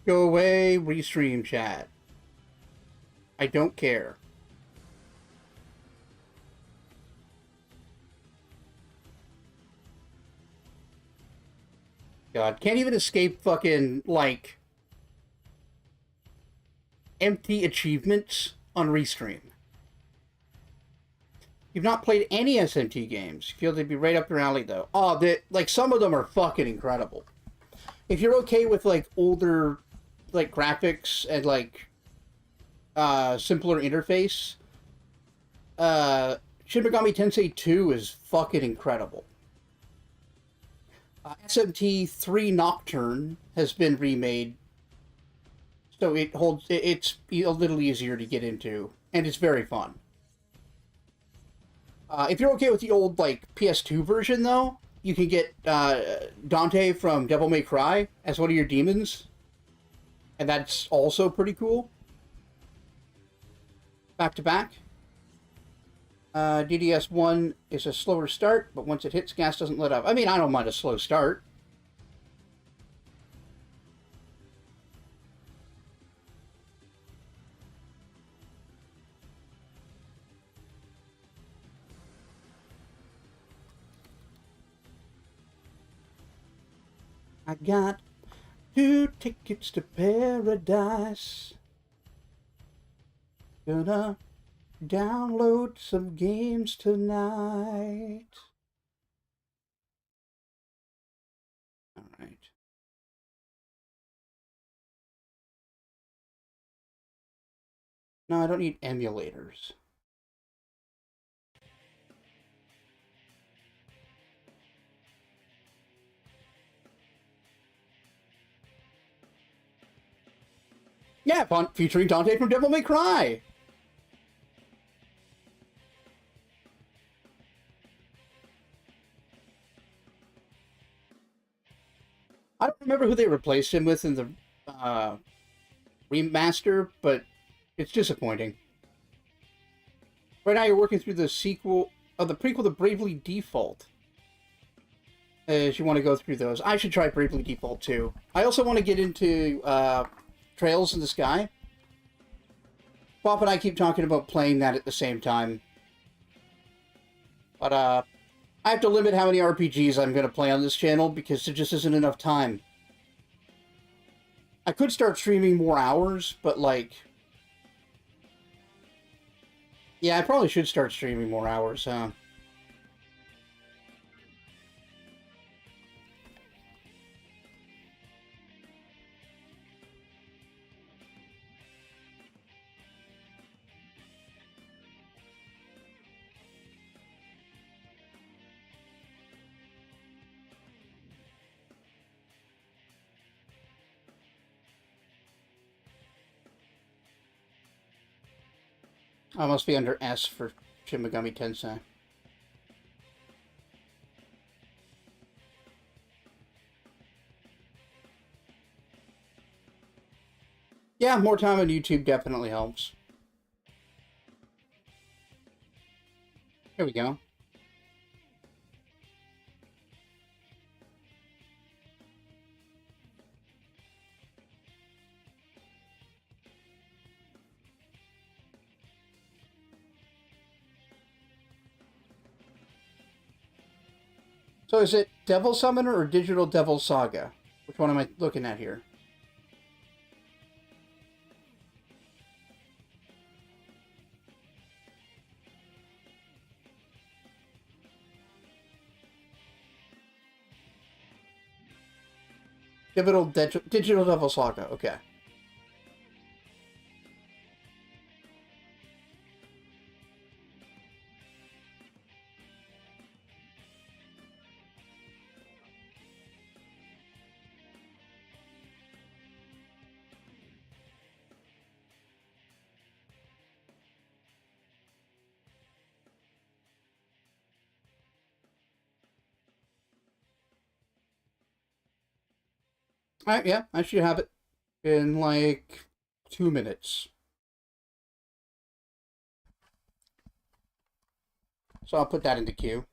Go away, restream chat. I don't care. God, can't even escape fucking, like, empty achievements on Restream. You've not played any SMT games. You feel they'd be right up your alley, though. Oh, like, some of them are fucking incredible. If you're okay with, like, older, like, graphics and, like, simpler interface, Shin Megami Tensei 2 is fucking incredible. SMT 3 Nocturne has been remade, so it's a little easier to get into, and it's very fun. If you're okay with the old, like, PS2 version, though, you can get Dante from Devil May Cry as one of your demons, and that's also pretty cool. Back to back. DDS1 is a slower start, but once it hits, gas doesn't let up. I mean, I don't mind a slow start. I got 2 tickets to paradise. Gonna Download some games tonight. All right. No, I don't need emulators. Yeah, featuring Dante from Devil May Cry. I don't remember who they replaced him with in the remaster, but it's disappointing. Right now, you're working through the sequel of the prequel to Bravely Default. As you want to go through those, I should try Bravely Default too. I also want to get into Trails in the Sky. Bob and I keep talking about playing that at the same time. But I have to limit how many RPGs I'm going to play on this channel because there just isn't enough time. I could start streaming more hours, but like... Yeah, I probably should start streaming more hours, huh? I must be under S for Shin Megami Tensei. Yeah, more time on YouTube definitely helps. Here we go. So is it Devil Summoner or Digital Devil Saga? Which one am I looking at here? Digital Devil Saga, okay. Alright, yeah, I should have it in like 2 minutes. So I'll put that in the queue.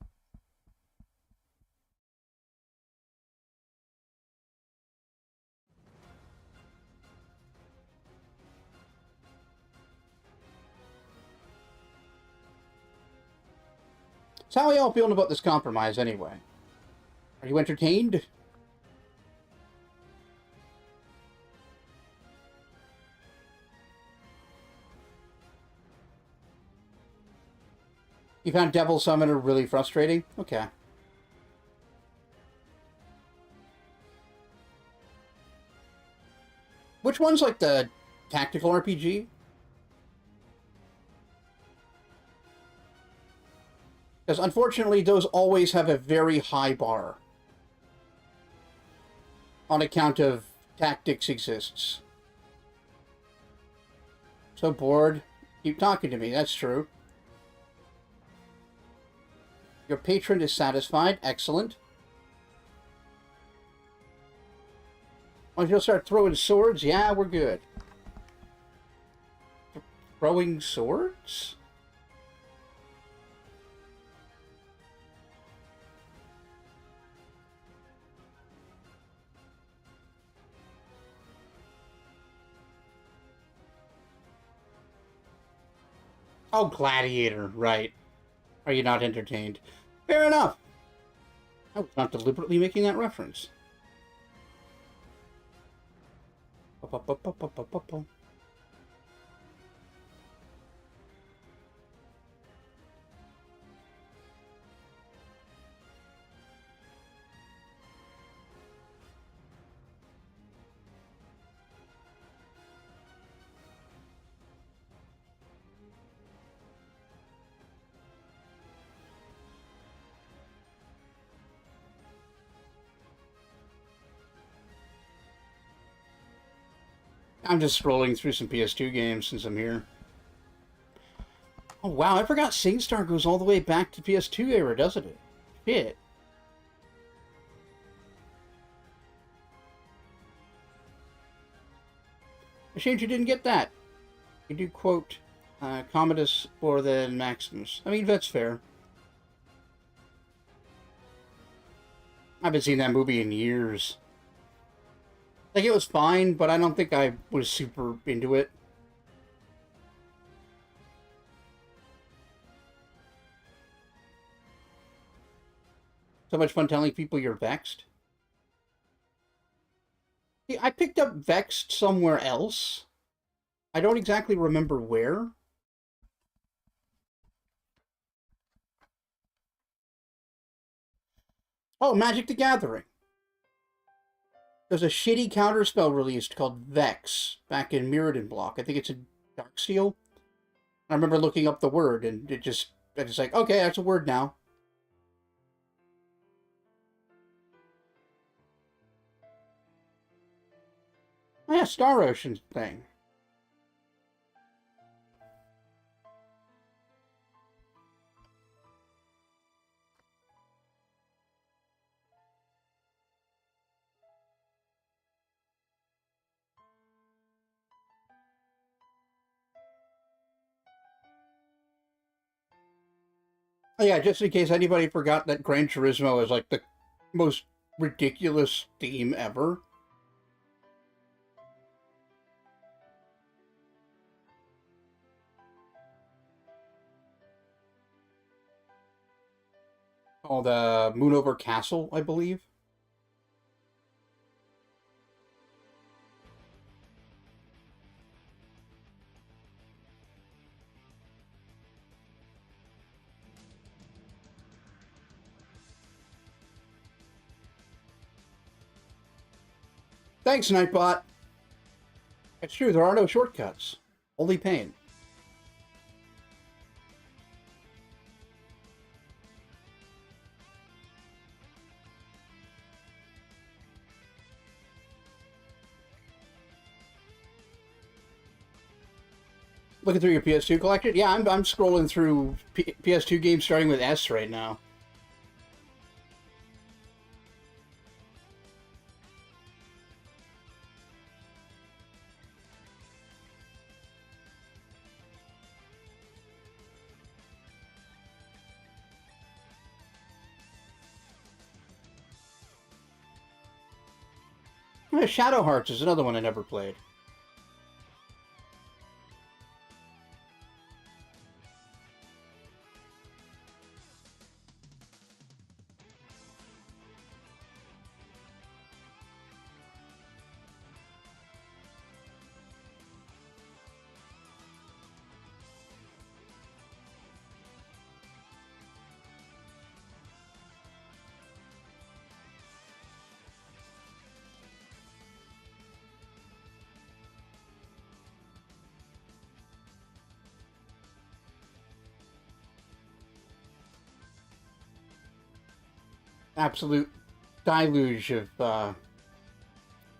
So how are y'all feeling about this compromise anyway? Are you entertained? You found Devil Summoner really frustrating? Okay. Which one's like the tactical RPG? Because unfortunately, those always have a very high bar. On account of tactics exists. So bored. Keep talking to me, that's true. Your patron is satisfied. Excellent. Once you'll start throwing swords, yeah, we're good. Throwing swords? Oh, Gladiator, right. Are you not entertained? Fair enough. I was not deliberately making that reference. I'm just scrolling through some PS2 games since I'm here. Oh wow, I forgot SingStar goes all the way back to PS2 era, doesn't it? Shit. A shame you didn't get that. You do quote Commodus more than Maximus. I mean, that's fair. I haven't seen that movie in years. Like, it was fine, but I don't think I was super into it. So much fun telling people you're vexed. See, I picked up vexed somewhere else. I don't exactly remember where. Oh, Magic the Gathering. There's a shitty counterspell released called Vex back in Mirrodin Block. I think it's in Darksteel. I remember looking up the word, and I just like, okay, that's a word now. Oh, yeah, Star Ocean thing. Oh, yeah, just in case anybody forgot that Gran Turismo is like the most ridiculous theme ever. Called Moonover Castle, I believe. Thanks, Nightbot. It's true, there are no shortcuts. Only pain. Looking through your PS2 collection? Yeah, I'm scrolling through PS2 games starting with S right now. Shadow Hearts is another one I never played. Absolute deluge of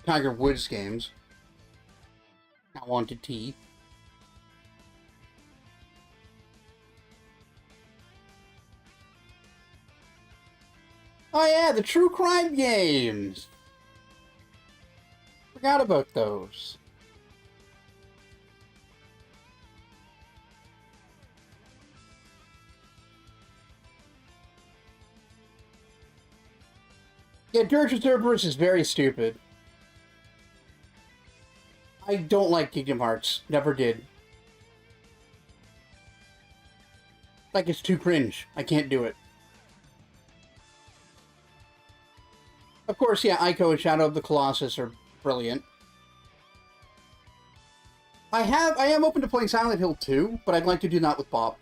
Tiger Woods games. I wanted tea. Oh yeah, the true crime games! Forgot about those. Yeah, Dirge of Cerberus is very stupid. I don't like Kingdom Hearts. Never did. Like, it's too cringe. I can't do it. Of course, yeah, Ico and Shadow of the Colossus are brilliant. I am open to playing Silent Hill 2, but I'd like to do that with Bob.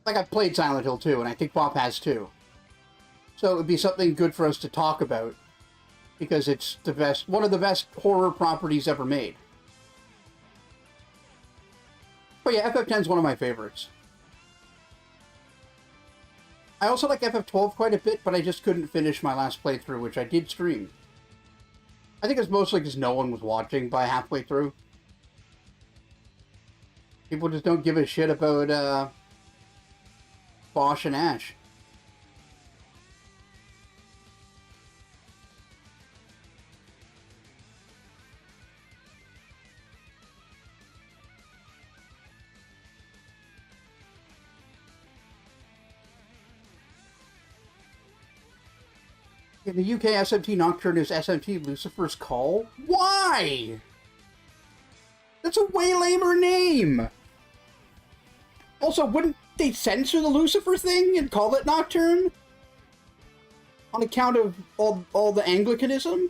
Like, I've played Silent Hill 2, and I think Bob has too. So it would be something good for us to talk about, because it's the best, one of the best horror properties ever made. But yeah, FF10 is one of my favorites. I also like FF12 quite a bit, but I just couldn't finish my last playthrough, which I did stream. I think it's mostly because no one was watching by halfway through. People just don't give a shit about Bosch and Ash. In the UK, SMT Nocturne is SMT Lucifer's Call? Why? That's a way lamer name! Also, wouldn't they censor the Lucifer thing and call it Nocturne? On account of all the Anglicanism?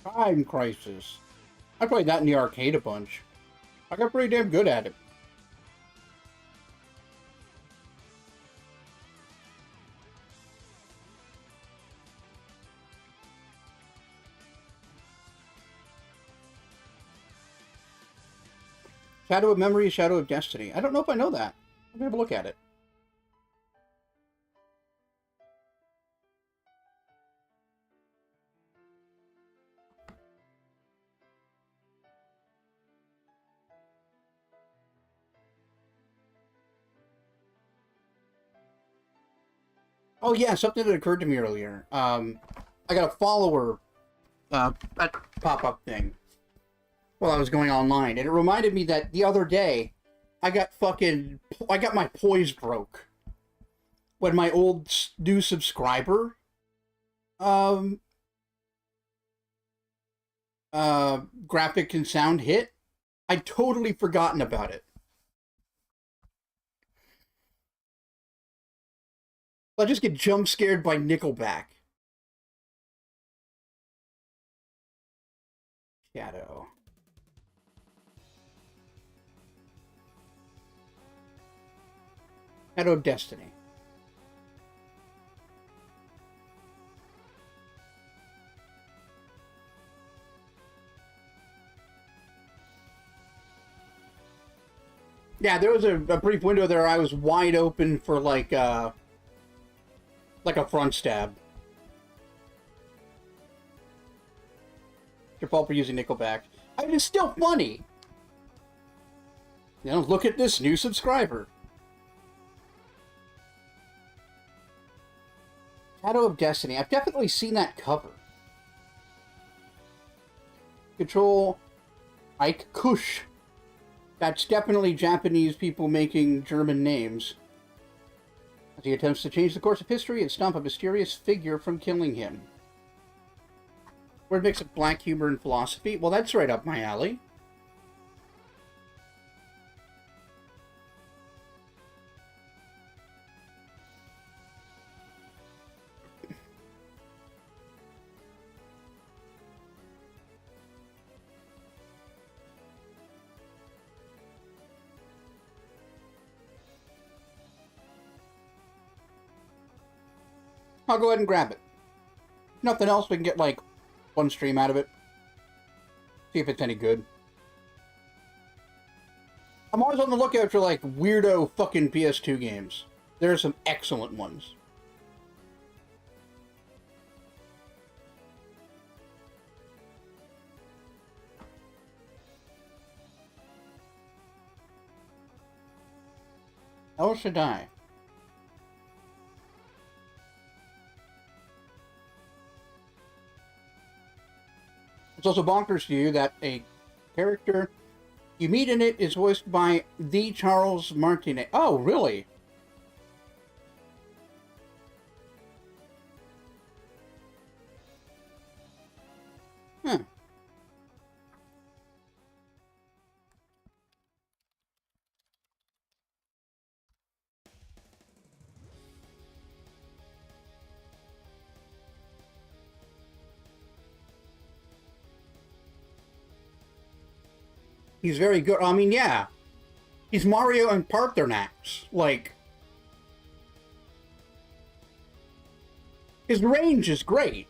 Time Crisis. I played that in the arcade a bunch. I got pretty damn good at it. Shadow of Memory, Shadow of Destiny. I don't know if I know that. Let me have a look at it. Oh yeah, something that occurred to me earlier. I got a follower pop-up thing while I was going online, and it reminded me that the other day I got my poise broke when my old new subscriber graphic and sound hit. I'd totally forgotten about it. I just get jump scared by Nickelback. Shadow. Shadow of Destiny. Yeah, there was a brief window there I was wide open for like a front stab. Your fault for using Nickelback. I mean, it's still funny. You know, look at this new subscriber. Shadow of Destiny. I've definitely seen that cover. Control Ike Kush. That's definitely Japanese people making German names. As he attempts to change the course of history and stop a mysterious figure from killing him. Word mix of black humor and philosophy. Well, that's right up my alley. I'll go ahead and grab it. Nothing else, we can get like one stream out of it. See if it's any good. I'm always on the lookout for like weirdo fucking PS2 games. There are some excellent ones. El Shaddai. It's also bonkers to you that a character you meet in it is voiced by the Charles Martinet. Oh, really? Huh. He's very good. I mean, yeah. He's Mario and Parthenax. Like, his range is great.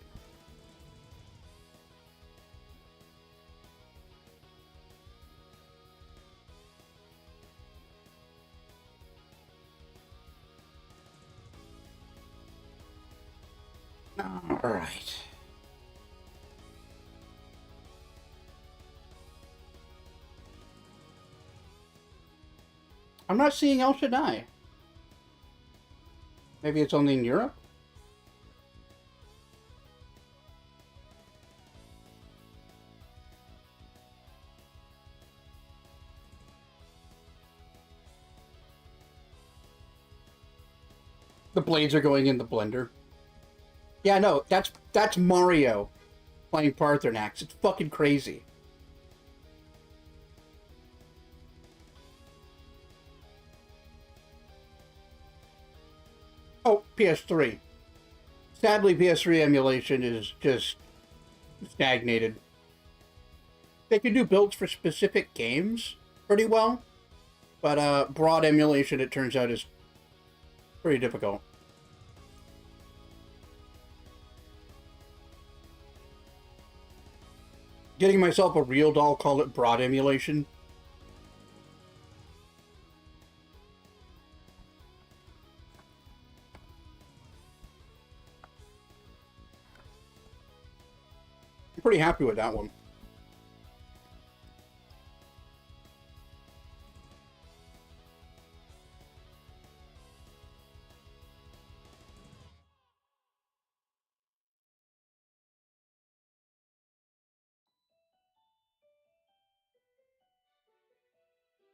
Alright. I'm not seeing El Shaddai. Maybe it's only in Europe? The blades are going in the blender. Yeah, no, that's Mario playing Parthenax. It's fucking crazy. Oh, PS3. Sadly, PS3 emulation is just stagnated. They can do builds for specific games pretty well, but broad emulation, it turns out, is pretty difficult. Getting myself a real doll, call it broad emulation. I'm pretty happy with that one.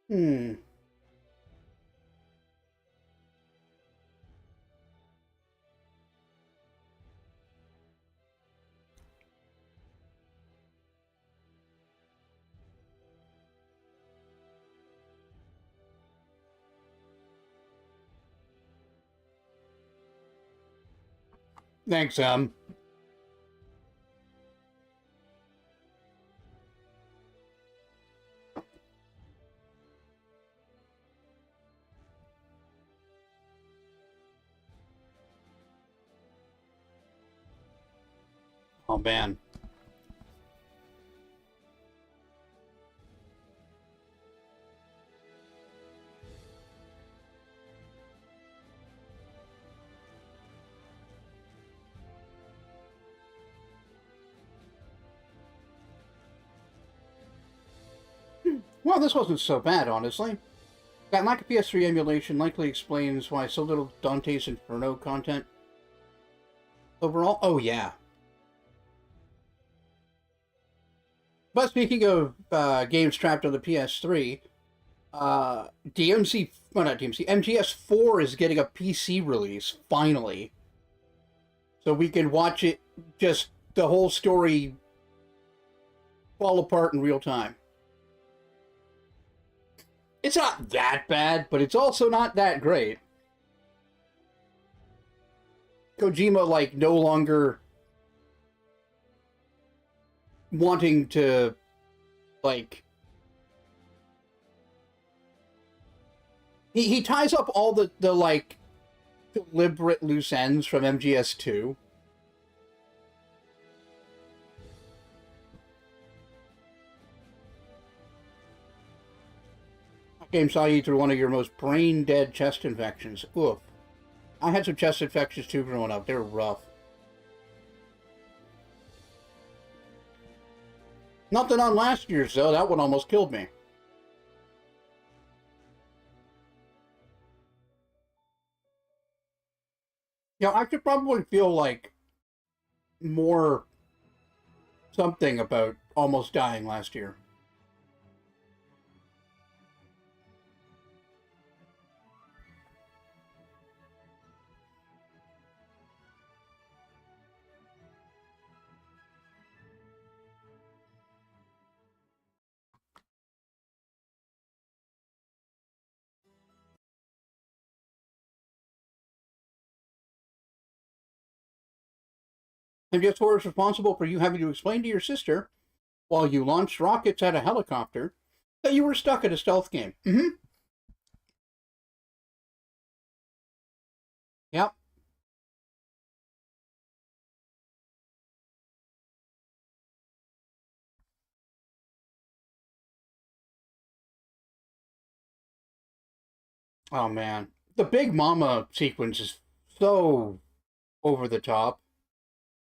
Hmm. Thanks, Oh, man. Well, this wasn't so bad, honestly. That lack of PS3 emulation likely explains why so little Dante's Inferno content. Overall, oh yeah. But speaking of games trapped on the PS3, DMC, well not DMC, MGS4 is getting a PC release, finally. So we can watch it, just the whole story fall apart in real time. It's not that bad, but it's also not that great. Kojima, like, no longer wanting to, like... He ties up all the like, deliberate loose ends from MGS2. That game saw you through one of your most brain-dead chest infections. Oof. I had some chest infections too growing up. They were rough. Nothing on last year's, though. That one almost killed me. Yeah, I could probably feel, like, more something about almost dying last year. MGS4 is responsible for you having to explain to your sister, while you launched rockets at a helicopter, that you were stuck at a stealth game. Mm-hmm. Yep. Oh, man. The Big Mama sequence is so over the top.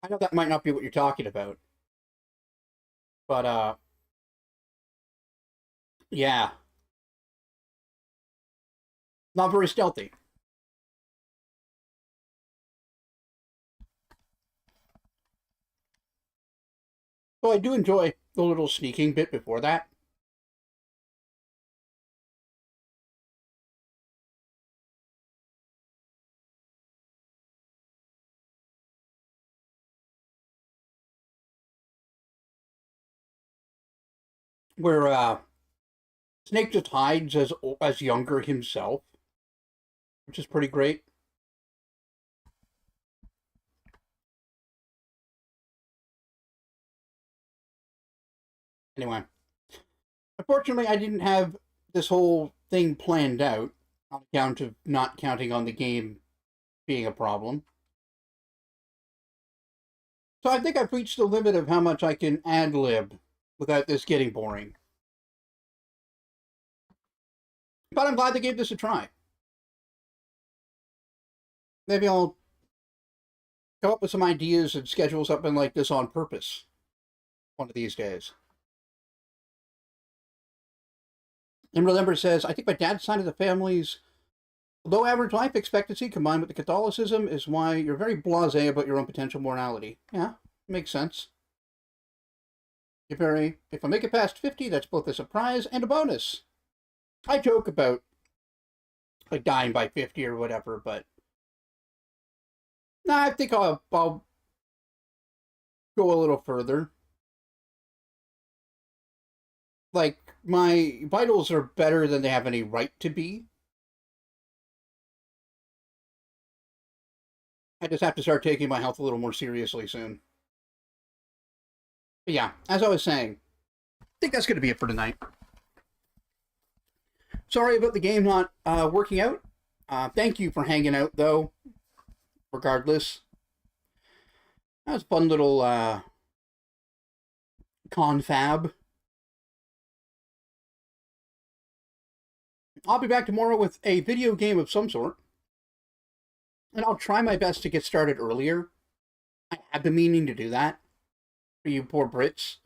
I know that might not be what you're talking about. But, yeah. Not very stealthy. So I do enjoy the little sneaking bit before that. Where, Snake just hides as younger himself, which is pretty great. Anyway, unfortunately, I didn't have this whole thing planned out on account of not counting on the game being a problem. So I think I've reached the limit of how much I can ad-lib without this getting boring. But I'm glad they gave this a try. Maybe I'll come up with some ideas and schedule something like this on purpose one of these days. And Remember says, I think my dad's side of the family's low average life expectancy combined with the Catholicism is why you're very blasé about your own potential morality. Yeah, makes sense. If I make it past 50, that's both a surprise and a bonus. I joke about like dying by 50 or whatever, but I think I'll go a little further. Like, my vitals are better than they have any right to be. I just have to start taking my health a little more seriously soon. But yeah, as I was saying, I think that's going to be it for tonight. Sorry about the game not working out. Thank you for hanging out, though, regardless. That was a fun little confab. I'll be back tomorrow with a video game of some sort. And I'll try my best to get started earlier. I have been meaning to do that. For you poor Brits.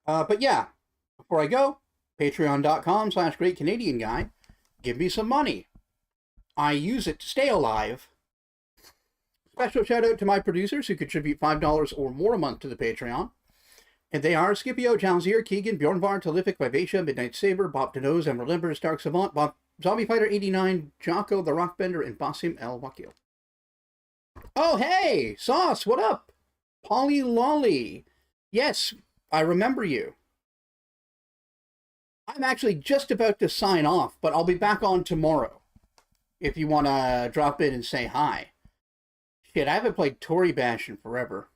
But yeah, before I go, patreon.com/greatcanadianguy. Give me some money. I use it to stay alive. Special shout out to my producers who contribute $5 or more a month to the Patreon. And they are Scipio, Jalzier, Keegan, Bjornvar, Talific, Vivacia, Midnight Saber, Bob Denose, Emerald Ember, Stark Savant, Bob, Zombie Fighter 89, Jocko, The Rockbender, and Basim El Wakil. Oh, hey! Sauce, what up? Polly Lolly. Yes, I remember you. I'm actually just about to sign off, but I'll be back on tomorrow. If you want to drop in and say hi. Shit, I haven't played Tory Bash in forever.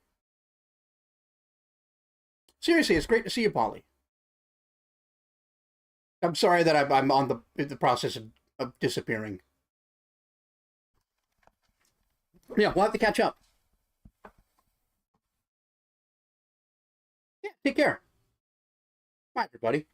Seriously, it's great to see you, Polly. I'm sorry that I'm in the process of disappearing. Yeah, we'll have to catch up. Yeah, take care. Bye, everybody.